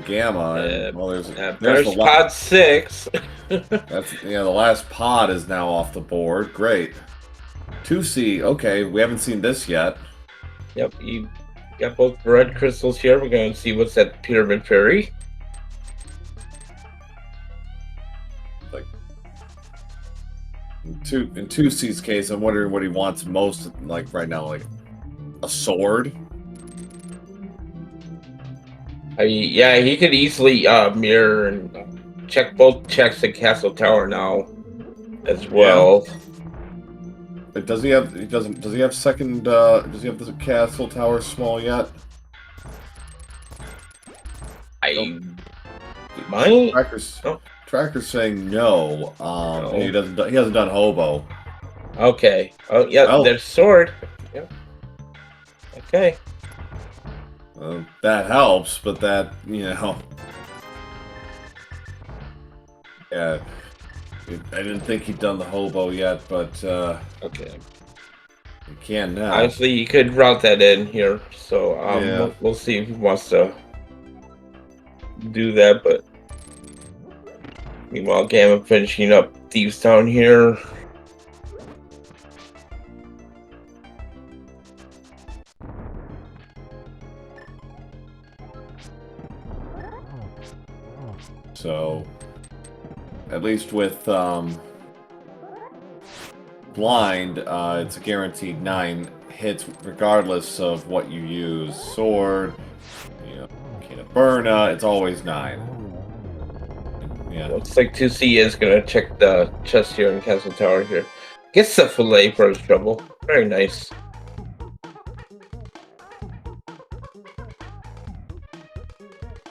Gamma. And, well, there's pod 6. The last pod is now off the board. Great. 2C. Okay, we haven't seen this yet. Yep, you got both red crystals here. We're going to see what's at Pyramid Fairy. Like in 2C's case, I'm wondering what he wants most, like right now, like a sword. Yeah, he could easily mirror and check both checks at Castle Tower now, as well. Yeah. Does he have? Does he have second? Does he have the Castle Tower small yet? Might. Tracker's saying no. No. He doesn't. He hasn't done Hobo. Okay. Oh yeah. Well, there's sword. Yep. Okay. That helps, but that yeah. I didn't think he'd done the Hobo yet, but okay. You can now. Obviously, you could route that in here, so we'll see if he wants to do that. But meanwhile, Gamma finishing up Thieves Town here. So, at least with blind, it's a guaranteed 9 hits regardless of what you use. Sword, Burna, it's always 9. Yeah. Looks like 2C is gonna check the chest here in Castle Tower here. Gets the fillet for his trouble. Very nice.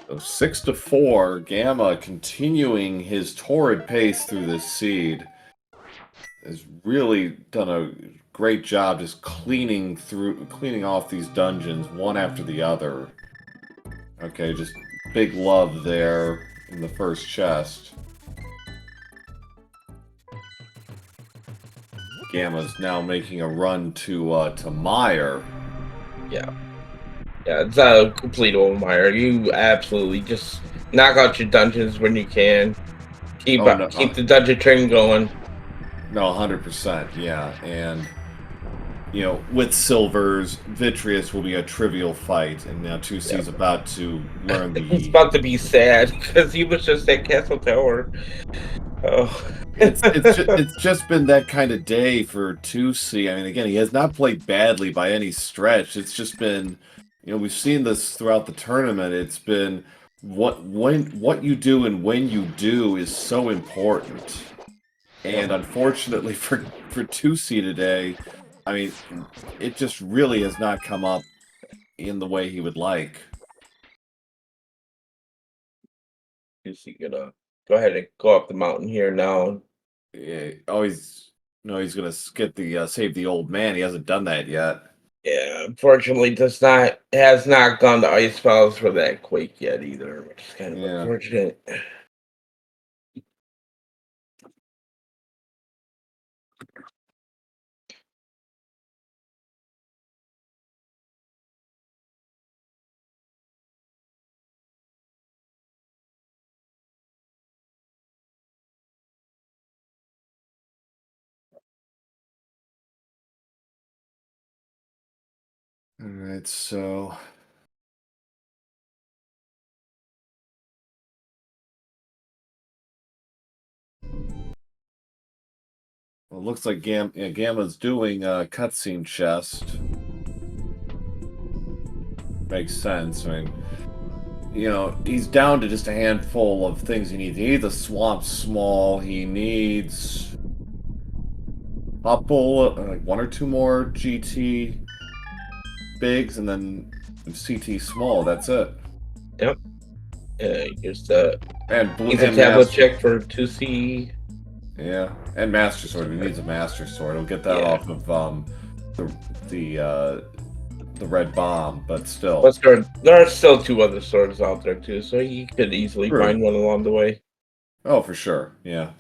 So 6-4, Gamma continuing his torrid pace through this seed. Has really done a great job just cleaning off these dungeons one after the other. Okay, just big love there in the first chest. Gamma's now making a run to Mire. Yeah, it's a complete old Mire. You absolutely just knock out your dungeons when you can. Keep the dungeon train going. No, 100%, yeah. And, with Silvers, Vitreous will be a trivial fight, and now 2C's about to learn the... He's about to be sad, because he was just at Castle Tower. Oh. It's just been that kind of day for 2C. I mean, again, he has not played badly by any stretch. It's just been, we've seen this throughout the tournament. It's been what you do and when you do is so important. And unfortunately for TwoC today, I mean, it just really has not come up in the way he would like. Is he gonna go ahead and go up the mountain here now? Yeah, always no, he's gonna get the save the old man. He hasn't done that yet. Yeah, unfortunately, has not gone to ice files for that quake yet either, which is kind of Yeah. unfortunate. All right, so well, it looks like Gamma's doing a cutscene chest. Makes sense. I mean, he's down to just a handful of things he needs. He needs a swamp small. He needs couple, like one or two more GT bigs, and then CT small. That's it. Yep. Here's the He's a And tablet master. check for 2C. Yeah, and master sword. He needs a master sword. He'll get that Yeah. off of the the red bomb, but still. Plus, there are still two other swords out there too, so he could easily True. find one along the way. Oh, for sure. Yeah.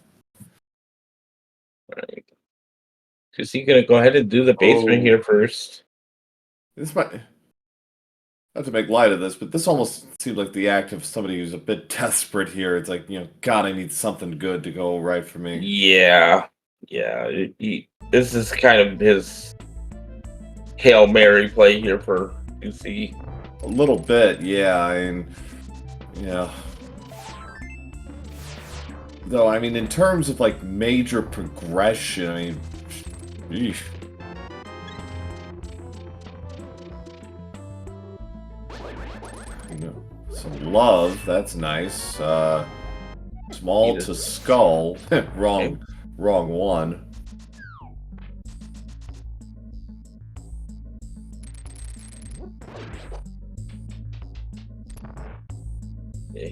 All right. 2C gonna go ahead and do the basement Oh, here first. this might not to make light of this, but this almost seemed like the act of somebody who's a bit desperate here. It's like, God, I need something good to go right for me. Yeah. Yeah. This is kind of his Hail Mary play here for 2C. A little bit, yeah. I mean, yeah. Though, I mean, in terms of like major progression, I mean, eesh. Some love, that's nice. Small to skull. wrong one.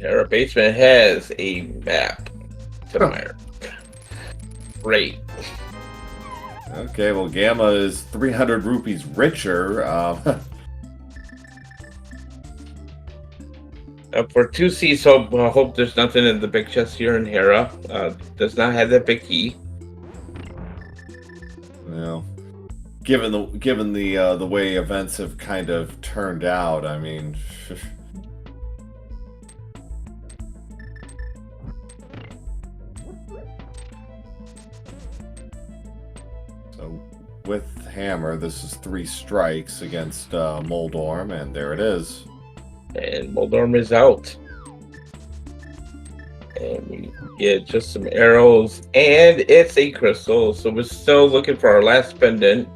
Our basement has a map to Meyer. Great. Okay, well, Gamma is 300 rupees richer. For 2C, so I hope there's nothing in the big chest here in Hera. Does not have that big key. Well, given the way events have kind of turned out, I mean. So, with Hammer, this is 3 strikes against Moldorm, and there it is. And Moldorm is out. And we get just some arrows, and it's a crystal, so we're still looking for our last pendant.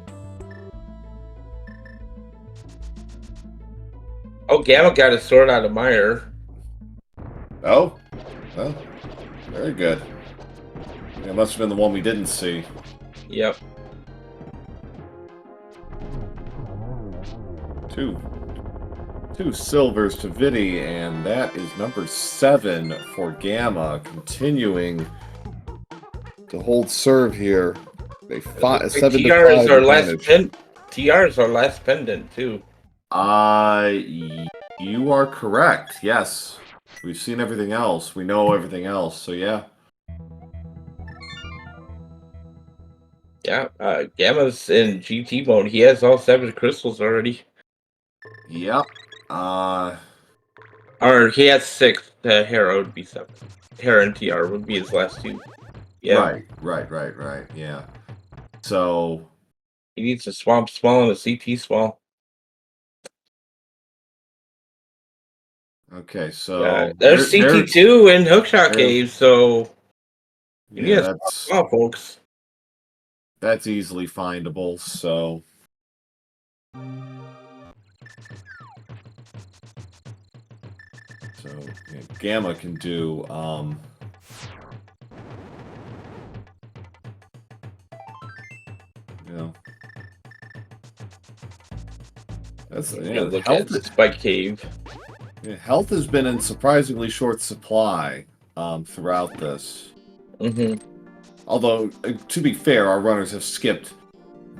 Oh, Gamma got a sword out of Meyer. Oh, well, very good. It must have been the one we didn't see. Yep. Two silvers to Vidi, and that is number 7 for Gamma, continuing to hold serve here. A 7 to 5 advantage. TR is our last pendant too. You are correct. Yes, we've seen everything else. We know everything else. So yeah. Yeah, Gamma's in GT mode. He has all 7 crystals already. Yep. Or he has 6. Hera would be 7. Hera and TR would be his last 2. Yeah. Right. Yeah. So He needs a swamp small and a CT small. okay, so There's CT2 in Hookshot Cave, so you need a small, folks. That's easily findable, so So yeah, Gamma can do you know, that's We're gonna look health. at Spike Cave. Yeah, health has been in surprisingly short supply throughout this. Mm-hmm. Although, to be fair, our runners have skipped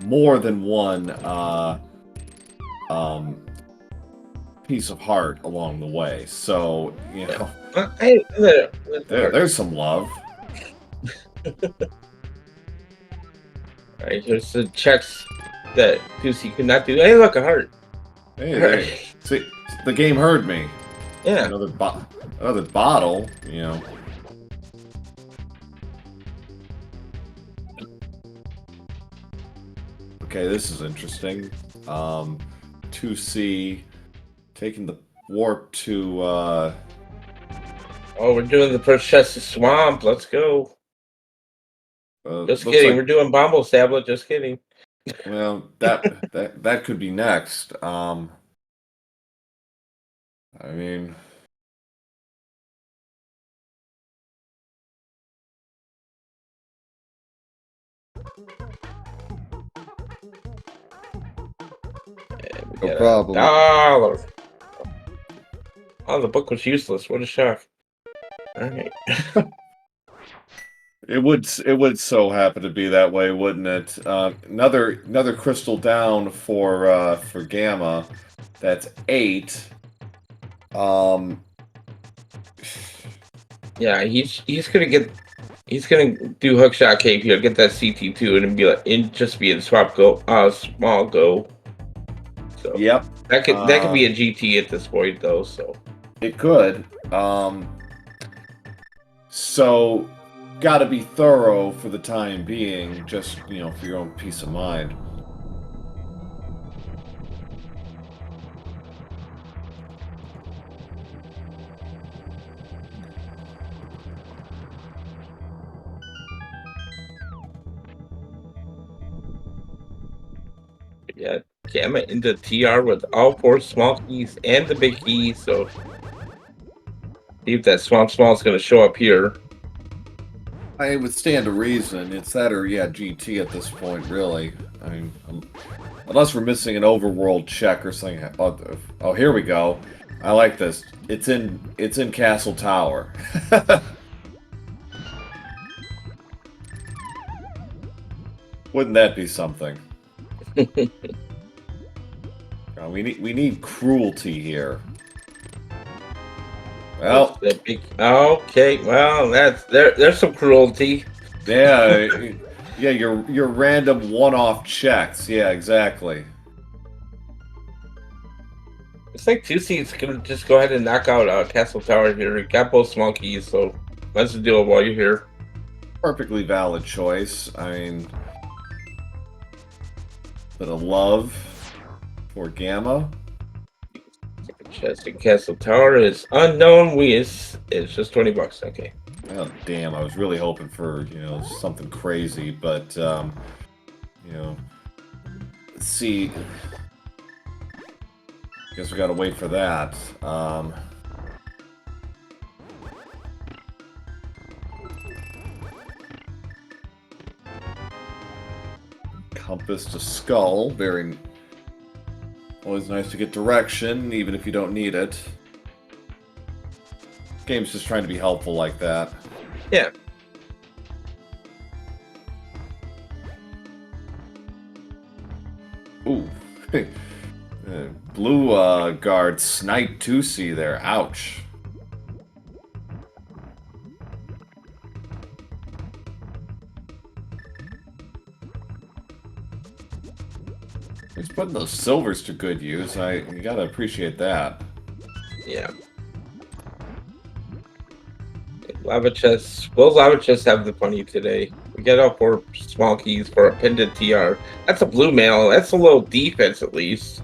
more than one piece of heart along the way. So, you know, Hey, there's some love. All right, here's the checks that TwoC could not do. Hey, look, a heart. Hey, there. See, the game heard me. Yeah. Another bottle, you know. Okay, this is interesting. 2C taking the warp to Oh, we're doing the first chest of swamp. Let's go. Just looks kidding. like, We're doing Bombo Tablet. Just kidding. well, that could be next. I mean, We no got problem. $1. Oh, the book was useless. What a shock. All right. It would so happen to be that way, wouldn't it? Another crystal down for Gamma. That's 8. Yeah, he's gonna get. He's gonna do hookshot cave here, get that CT2, and be like, just be in swap go, small go. So Yep. that could be a GT at this point though. So It could. So got to be thorough for the time being, just for your own peace of mind. yeah, Gamma into TR with all 4 small keys and the big key. So see if that small is gonna show up here. I would stand to reason. It's that or GT at this point, really. I mean, unless we're missing an overworld check or something. Oh, here we go. I like this. It's in Castle Tower. Wouldn't that be something? We need cruelty here. Well, okay. Well, there's some cruelty. yeah, yeah. Your random one-off checks. Yeah, exactly. It's like TwoC is gonna just go ahead and knock out Castle Tower here. You got both small keys, so let's do it while you're here. Perfectly valid choice. I mean, bit of love for Gamma. Chest in Castle Tower is unknown. It's just $20. Okay. Oh, damn, I was really hoping for something crazy, but let's see. Guess we gotta wait for that. Compass to skull. Very always nice to get direction, even if you don't need it. Game's just trying to be helpful like that. Yeah. Ooh. Blue guard snipe 2C there. Ouch. He's putting those silvers to good use. You gotta appreciate that. Yeah. Lava chests. Will lava chests have the funny today? We get all 4 small keys for a pendant TR. That's a blue mail. That's a little defense at least.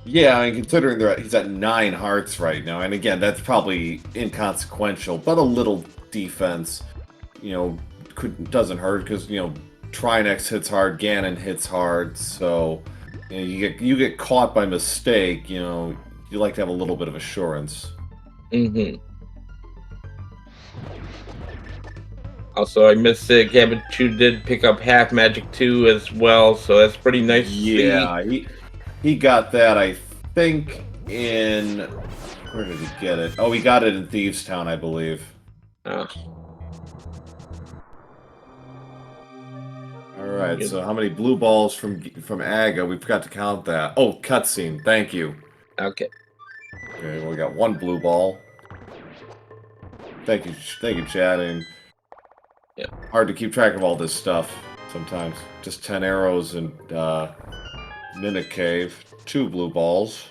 Yeah, I mean, considering he's at 9 hearts right now, and again, that's probably inconsequential, but a little defense, doesn't hurt because Trinex hits hard, Ganon hits hard, so you get caught by mistake. You like to have a little bit of assurance. Mm-hmm. Also, I missed it. Gammachuu did pick up half magic too as well, so that's pretty nice to see. Yeah, he got that, I think, in where did he get it? Oh, he got it in Thieves Town, I believe. Uh, All right, good. so how many blue balls from Aga? We forgot to count that. Oh, cutscene. Thank you. Okay. Okay, well, we got one blue ball. Thank you, Chad. And Yeah. hard to keep track of all this stuff sometimes. Just 10 arrows and Mimic Cave. 2 blue balls.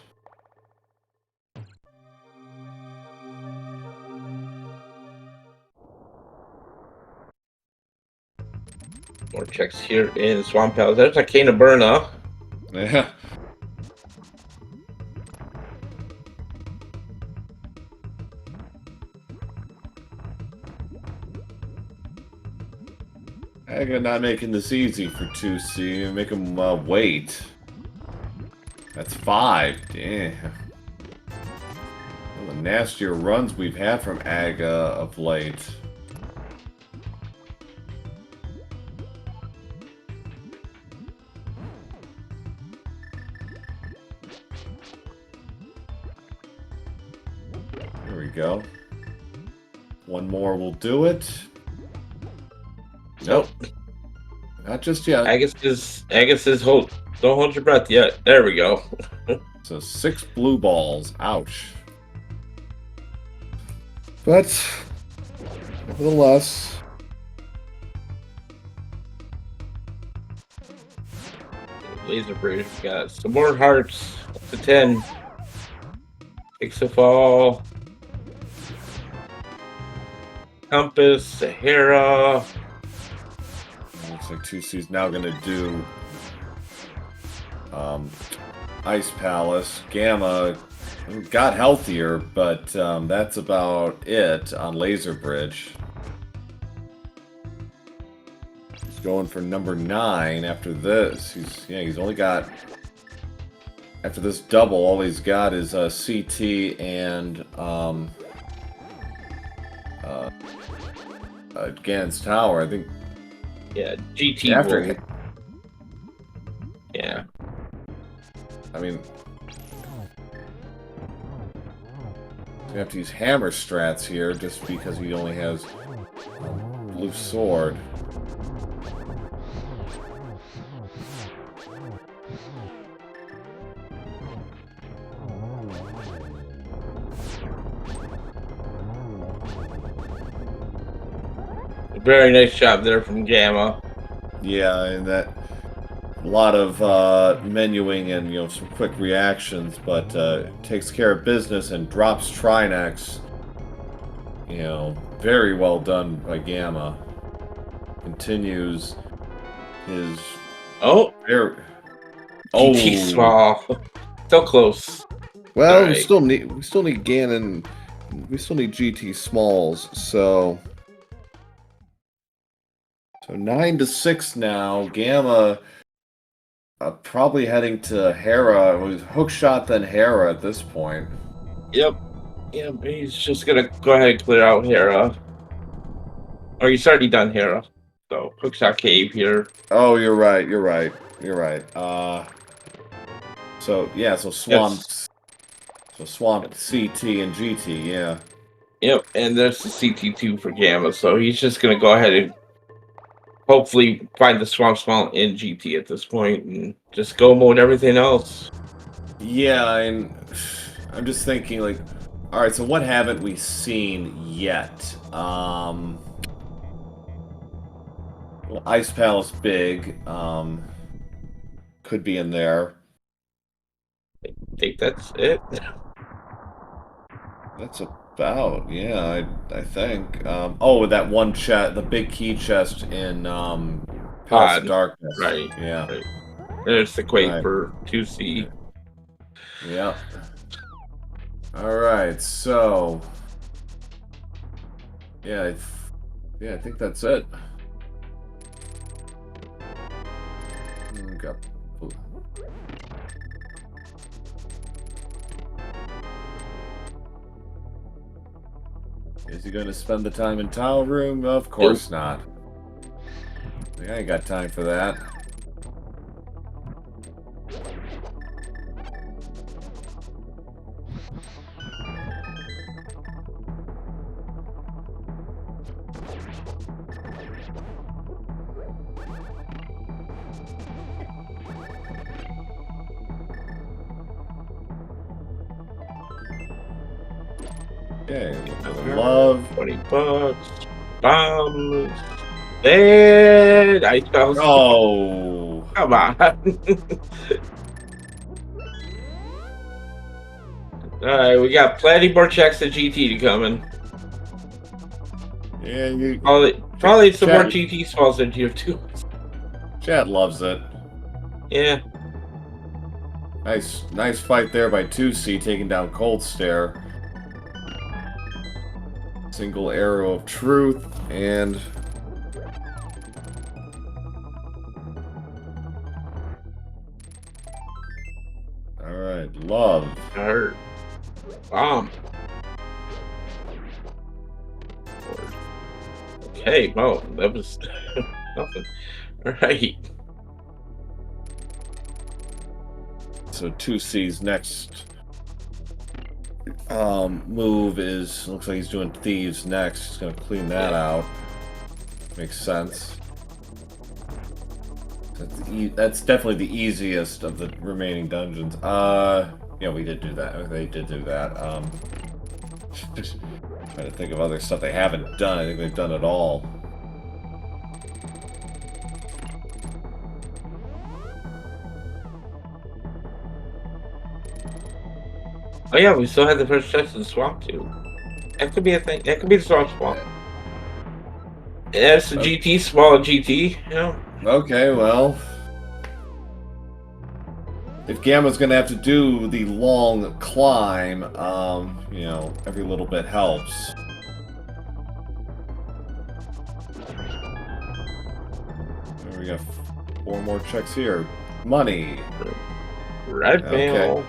More checks here in Swamp Palace. There's a cane of Burna. Yeah. Aga not making this easy for 2C. Make him wait. That's 5. Damn. One of the nastier runs we've had from Aga of late. There we go. One more will do it. Nope. Not just yet. Agus is hold. Don't hold your breath yet. There we go. So 6 blue balls. Ouch. But nevertheless, Laser Bridge. Got some more hearts. Up to 10. Takes a fall. Compass. Sahara. looks like 2C's now going to do Ice Palace. Gamma got healthier, but that's about it on Laser Bridge. He's going for number 9 after this. He's only got, after this double, all he's got is CT and Gan's Tower. I think. Yeah, GT. After. Yeah. I mean, you have to use hammer strats here just because he only has blue sword. Very nice job there from Gamma. Yeah, and that a lot of menuing and some quick reactions, but takes care of business and drops Trinex. Very well done by Gamma. Continues his GT small. Still close. Well, right. we still need Ganon. We still need GT smalls. So 9-6 now. Gamma probably heading to Hera. It was hook shot then Hera at this point. Yep. He's just gonna go ahead and clear out Hera. Or he's already done Hera. So hookshot cave here. Oh, you're right. So Swamp. Yes. So Swamp CT and GT. Yeah. Yep. And there's the CT2 for Gamma. So he's just gonna go ahead and hopefully find the Swamp Small in GT at this point and just go mode everything else. Yeah, and I'm just thinking, like, all right, so what haven't we seen yet? Well, Ice Palace Big could be in there. I think that's it. That's about, yeah, I think. Oh, that one chest, the big key chest in Palace of Darkness. Right. Yeah. Right. There's the Quake Right. for 2C. Yeah. All right, so yeah, I think that's it. Got Is he going to spend the time in towel room? Of course not. I ain't got time for that. Okay, love. 20 bucks. Bombs. And I fell. Oh. Come on. Alright, we got plenty more checks to GT to coming. Yeah, you. Probably some more Chat, GT spawns in here too. Chat loves it. Yeah. Nice fight there by 2C, taking down Cold Stare. Single arrow of truth, and... Alright, love. Hurt. Bomb. Okay, well, that was nothing. Alright. So 2C's next move is, looks like he's doing Thieves next. He's gonna clean that out. Makes sense. That's definitely the easiest of the remaining dungeons. Yeah, we did do that. They did do that. Just trying to think of other stuff they haven't done. I think they've done it all. Oh yeah, we still had the first chest in the swamp too. That could be a thing. That could be the swamp. Yeah, it's the GT, small GT, you know. Okay, well, if Gamma's gonna have to do the long climb, you know, every little bit helps. We got 4 more checks here. Money. Red mail. Okay.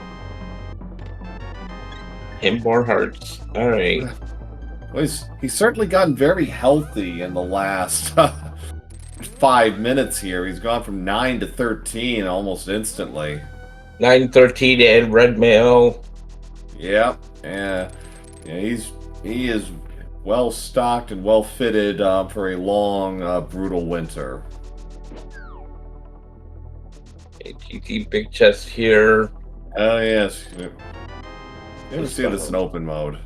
And more hearts. All right. Well, he's certainly gotten very healthy in the last 5 minutes here. He's gone from 9 to 13 almost instantly. 913 and red mail. Yep. Yeah. He is well stocked and well fitted for a long, brutal winter. GT big chest here. Oh yes. You ever see this in open mode?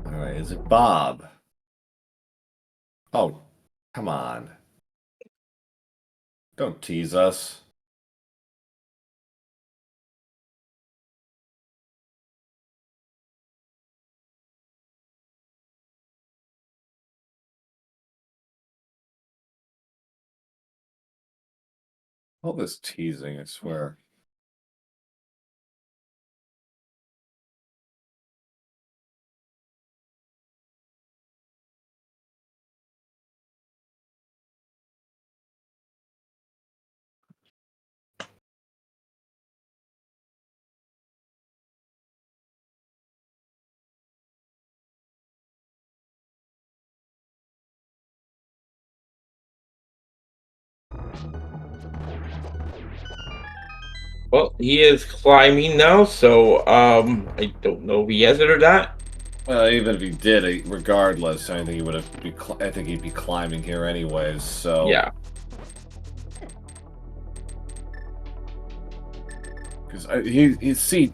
Alright, is it Bob? Oh, come on. Don't tease us. All this teasing, I swear. Well, he is climbing now, so I don't know if he has it or not. Even if he did, regardless, I think he would have. I think he'd be climbing here anyways. So yeah, because he see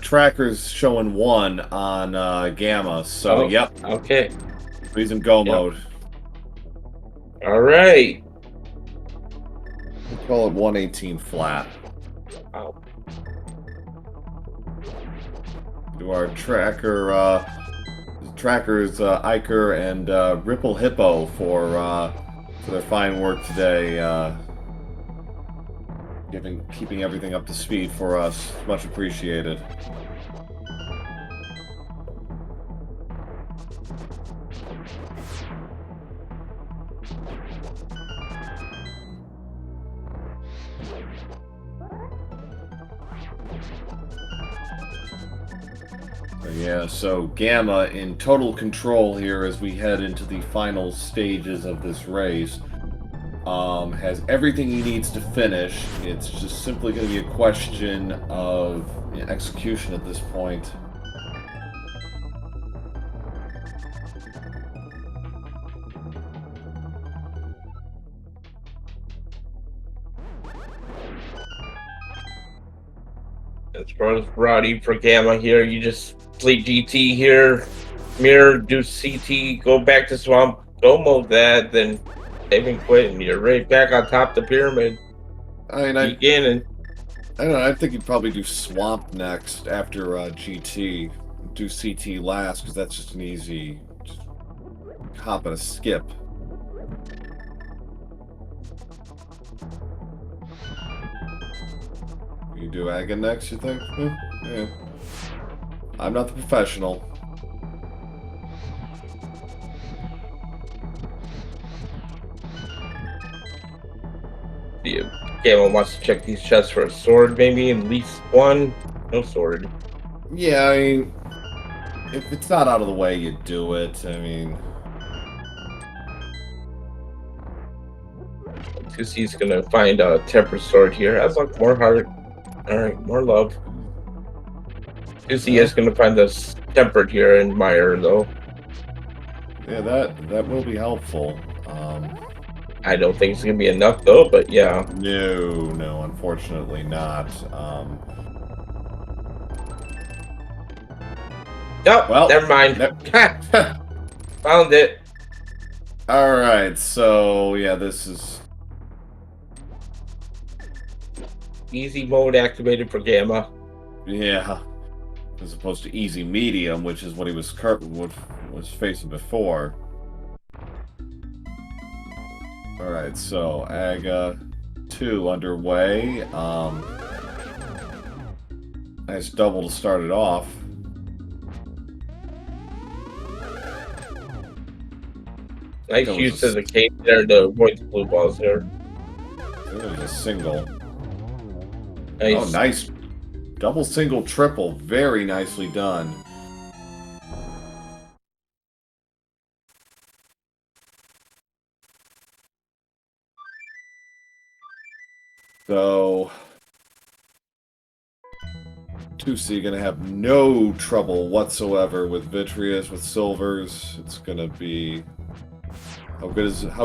tracker's showing 1 on Gamma. So yep. Okay. He's in go mode. All right. We'll call it 118 flat. Oh. To our tracker's Iker and Ripple Hippo for their fine work today. Keeping everything up to speed for us. Much appreciated. Yeah, so Gamma in total control here as we head into the final stages of this race. Has everything he needs to finish. It's just simply going to be a question of execution at this point. As far as routing for Gamma here, you just play GT here, mirror, do CT, go back to swamp, go mode that, then save and quit, and you're right back on top of the pyramid. I mean, Beginning. I don't know. I think you'd probably do Swamp next after GT. Do CT last because that's just an easy hop and a skip. You do Aga next, you think? Yeah. I'm not the professional. Yeah, Gamma wants to check these chests for a sword, maybe at least one. No sword. Yeah, I mean, if it's not out of the way, you do it. I mean, TwoC's gonna find a tempered sword here. That's like more heart. Alright, more love. TwoC is gonna find this tempered here in Meyer though. Yeah, that will be helpful. I don't think it's gonna be enough though, but yeah. No, unfortunately not. Oh, Well, never mind. Found it. All right, so yeah, this is Easy mode activated for Gamma. yeah, as opposed to easy medium, which is what he was facing before. All right, so Aga 2 underway. Nice double to start it off. Nice use of the cape there to avoid the blue balls there. It was a single. Nice. Oh, nice. Double, single, triple. Very nicely done. So, TwoC gonna have no trouble whatsoever with Vitreous, with Silvers. It's gonna be how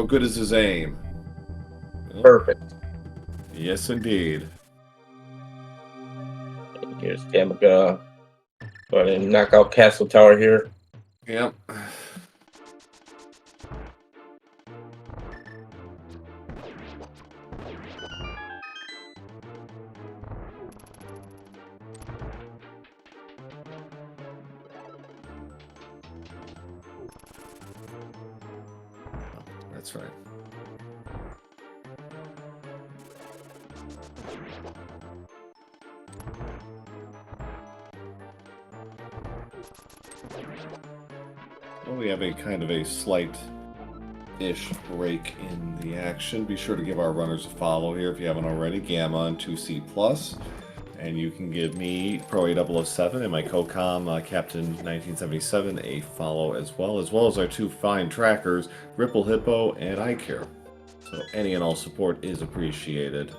good is his aim? Perfect. Yes, indeed. Here's Gamma gonna go ahead and knock out Castle Tower here. Yep. That's right. Well, we have a kind of a slight-ish break in the action. Be sure to give our runners a follow here if you haven't already. Gamma and TwoC+. And you can give me Pro8007 and my co-com Captain 1977 a follow as well as our two fine trackers, Ripple Hippo and iCare. So any and all support is appreciated.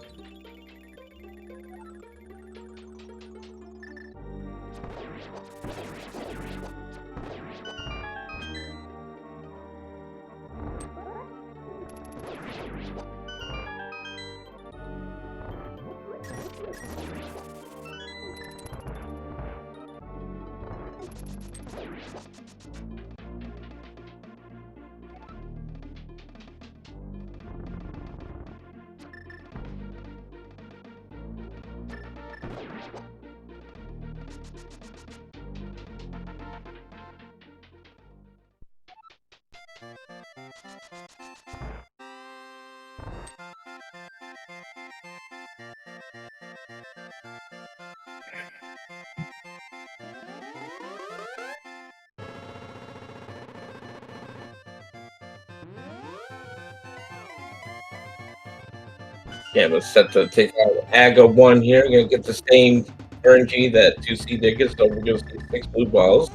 Yeah, was set to take out Aga 1 here. Gonna get the same RNG that TwoC did get, so we're gonna see 6 blue balls.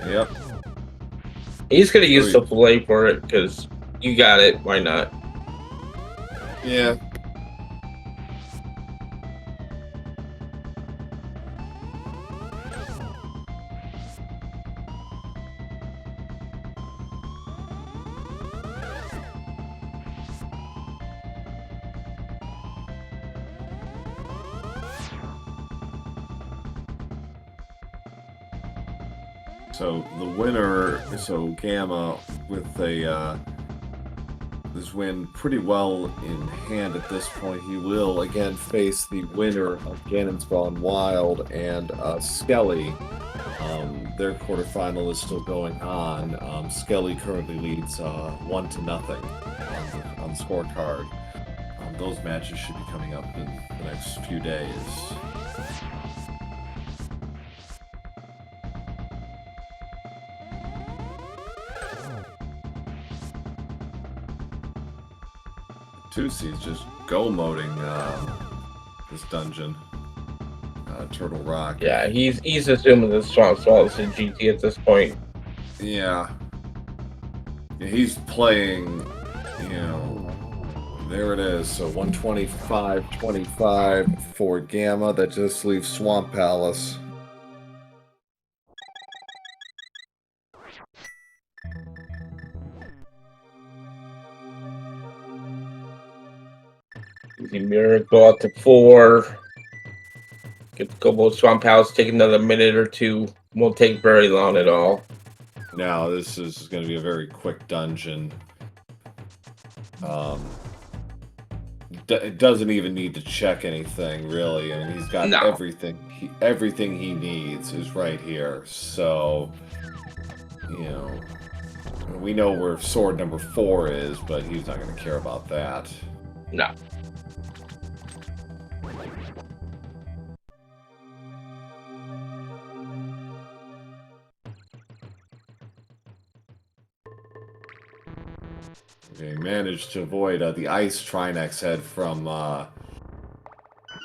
Yep. He's gonna use Three. the fillet for it because you got it. Why not? Yeah. So the winner, so Gamma with a this win pretty well in hand at this point. He will again face the winner of Ganon's Gone Wild and Skelly. Their quarterfinal is still going on. Skelly currently leads 1-0 on the scorecard. Those matches should be coming up in the next few days. TwoC's just go-moding this dungeon. Turtle Rock. Yeah, he's assuming the swamp swallows in GT at this point. Yeah. He's playing, you know, there it is. So 125-25 for Gamma. That just leaves Swamp Palace. Easy mirror, go out to 4. Get the Gobo Swamp House, take another minute or two. Won't take very long at all. Now, this is going to be a very quick dungeon. It doesn't even need to check anything, really. I mean, he's got everything. Everything he needs is right here. So, you know, we know where sword number 4 is, but he's not going to care about that. No. Okay, managed to avoid the ice Trinex head from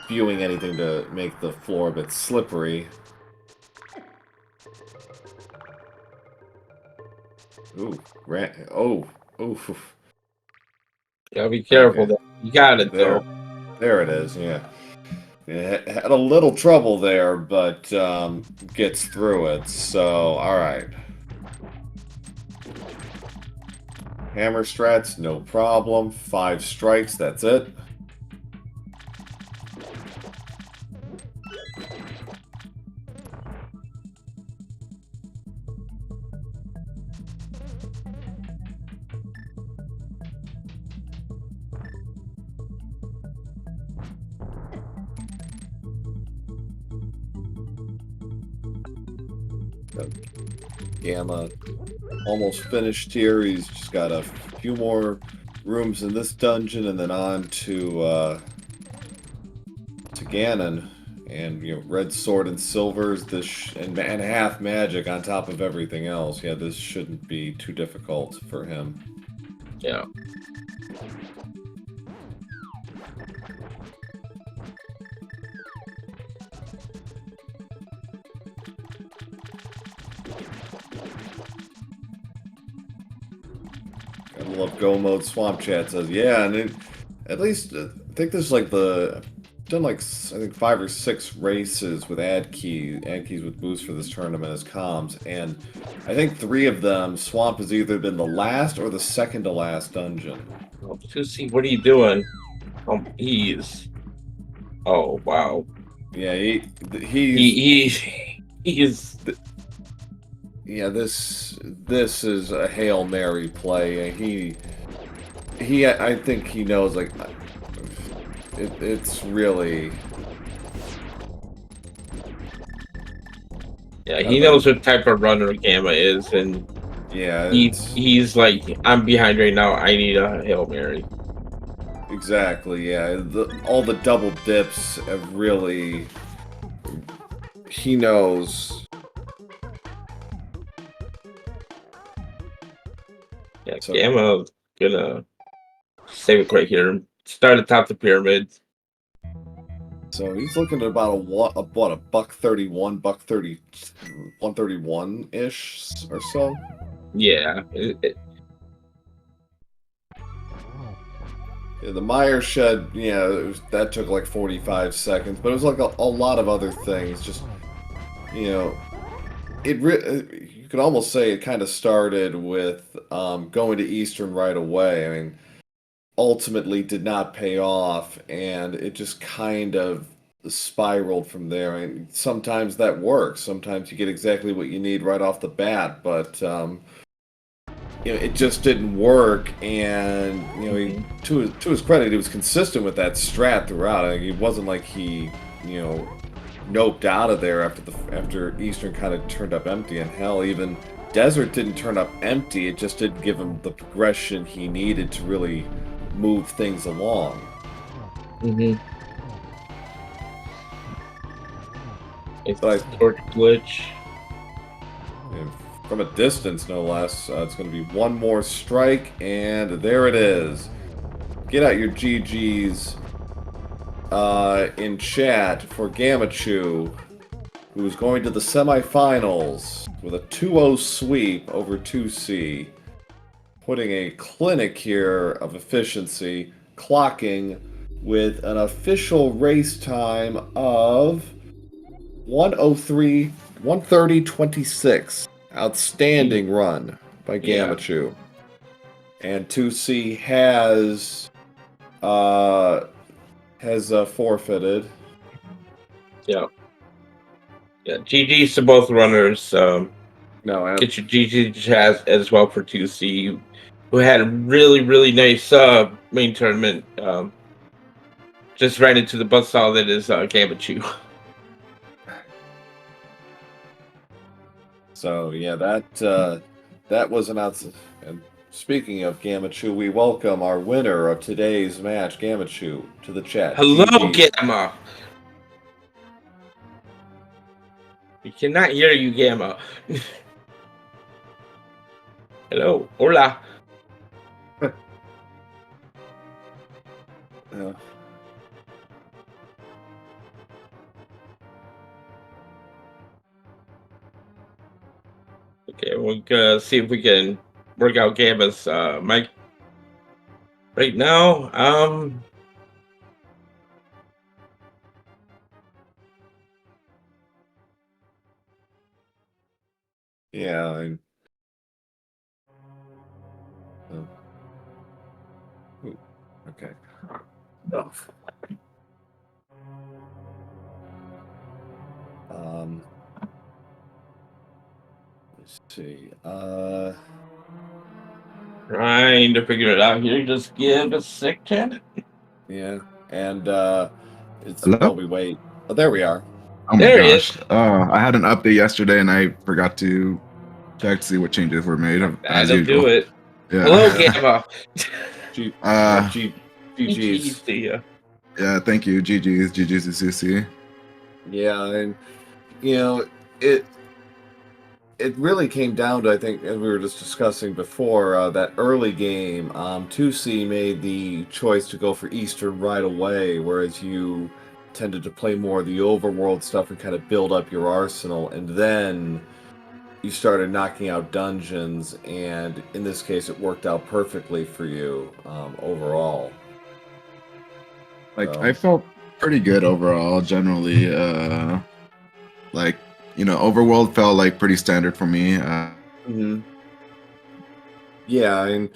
spewing anything to make the floor a bit slippery. Ooh, oof. Gotta be careful. Okay. You got it, though. There it is, yeah. It had a little trouble there, but gets through it, so alright. Hammer strats, no problem. 5 strikes, that's it. Gamma almost finished here. He's just got a few more rooms in this dungeon, and then on to Ganon, and you know, red sword and silvers. And half magic on top of everything else. Yeah, this shouldn't be too difficult for him. Yeah. I love Go Mode. Swamp Chat says, yeah, and at least I think this is like done like I think 5 or 6 races with ad keys with boosts for this tournament as comms, and I think 3 of them Swamp has either been the last or the second to last dungeon. Oh, TwoC, what are you doing? He's. Oh wow. Yeah, he is. Yeah, this is a Hail Mary play. I think he knows, like, it's really... Yeah, he knows what type of runner Gamma is, and yeah, he's like, I'm behind right now, I need a Hail Mary. Exactly, yeah. All the double dips have really... He knows... Yeah, so, Gamma gonna save it right here. Start atop the pyramid. So he's looking at about a buck 31, buck 30, 131 ish or so. Yeah. Yeah, the Meyer shed, that took like 45 seconds, but it was like a lot of other things. Just, you know, you could almost say it kind of started with going to Eastern right away. I mean, ultimately did not pay off, and it just kind of spiraled from there. I mean, sometimes that works. Sometimes you get exactly what you need right off the bat, but it just didn't work. And to his credit, he was consistent with that strat throughout. I mean, it wasn't like he noped out of there after Eastern kind of turned up empty. And hell, even Desert didn't turn up empty. It just didn't give him the progression he needed to really move things along. Mm-hmm. It's But torch glitch. from a distance, no less, it's going to be one more strike, and there it is. Get out your GGs in chat for Gammachuu, who's going to the semifinals with a 2-0 sweep over TwoC, putting a clinic here of efficiency, clocking with an official race time of 1:30:26. Outstanding run by Yeah. Gammachuu. And TwoC has forfeited. Yeah. Yeah. GG's to both runners. No, Get your GG as well for TwoC, who had a really, really nice main tournament. Just ran into the buzzsaw that is Gammachuu. so yeah, that was an outside. And speaking of Gammachuu, we welcome our winner of today's match, Gammachuu, to the chat. Hello, GG's. Gamma. We cannot hear you, Gamma. Hello, hola. Okay, we're gonna see if we can work out Gamma's mic right now. Yeah. Okay. Oh. Let's see. Trying to figure it out here. Just give a second. Yeah. And it's while Hello? we wait. Oh, there we are. Oh my There he is. gosh. I had an update yesterday and I forgot to check to see what changes were made as That'll usual. do it. Yeah. Hello, Gamma. GG's. to you. Yeah, thank you. GG's to CC. Yeah, and it really came down to, I think, as we were just discussing before, that early game, TwoC made the choice to go for Eastern right away, whereas you tended to play more of the overworld stuff and kind of build up your arsenal, and then you started knocking out dungeons, and in this case it worked out perfectly for you overall. Like So. I felt pretty good overall, generally. Overworld felt like pretty standard for me. Yeah, and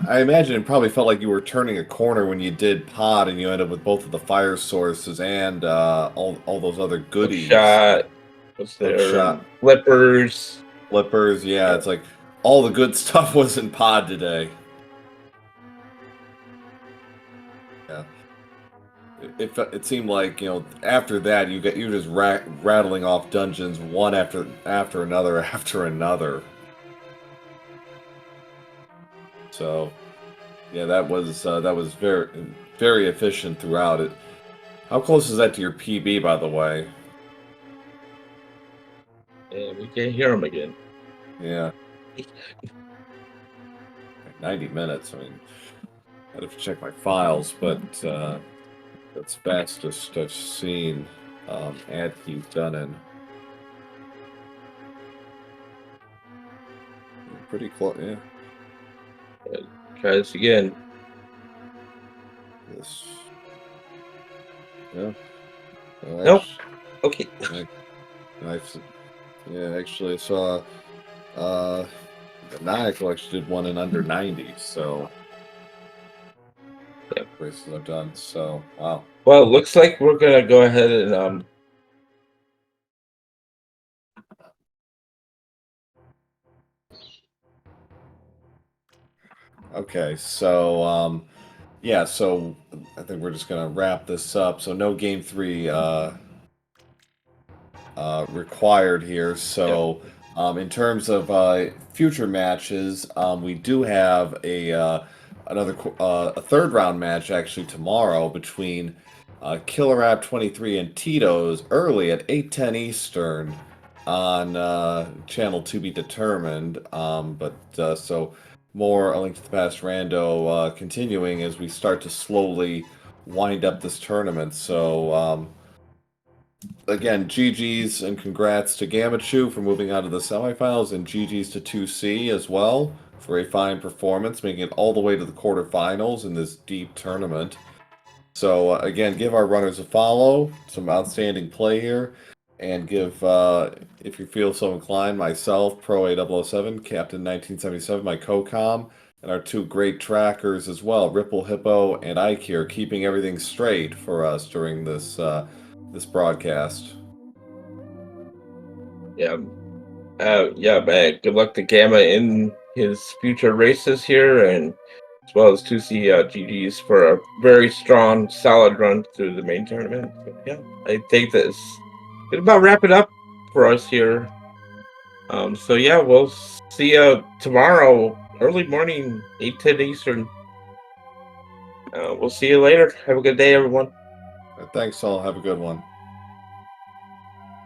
I imagine it probably felt like you were turning a corner when you did pod, and you ended up with both of the fire sources and all those other goodies. Shot. What's there? Hookshot. Flippers. Flippers. Yeah, it's like all the good stuff was in pod today. Yeah. It seemed like after that you just rattling off dungeons one after another after another. So, yeah, that was very, very efficient throughout it. How close is that to your PB, by the way? And we can't hear him again. Yeah. 90 minutes. I mean, I have to check my files, but That's fastest I've seen. Ad Keith Dunnan. Pretty close, yeah. Try this again. This, yeah. Nope. Okay. Actually, I saw Nigel actually did one in under 90, so Yep. races I've done. So wow. Well, it looks like we're gonna go ahead and Okay, so yeah, so I think we're just gonna wrap this up. So no game 3 required here. So in terms of future matches, we do have a third round match actually tomorrow between Killer App 23 and Tito's early at 8:10 Eastern on channel to be determined. So more A Link to the Past Rando continuing as we start to slowly wind up this tournament. So again, GG's and congrats to Gammachuu for moving out of the semifinals, and GG's to TwoC as well for a fine performance, making it all the way to the quarterfinals in this deep tournament. So again, give our runners a follow, some outstanding play here, and give, if you feel so inclined, myself, Pro A007, Captain 1977, my co-com, and our two great trackers as well, Ripple Hippo and Ike here, keeping everything straight for us during this this broadcast. yeah, man. Good luck to Gamma in his future races here, and as well as TwoC GG's for a very strong, solid run through the main tournament. But yeah, I think that's gonna about wrap it up for us here. So yeah, we'll see you tomorrow, early morning, 8:10 Eastern. We'll see you later. Have a good day, everyone. Thanks all. Have a good one.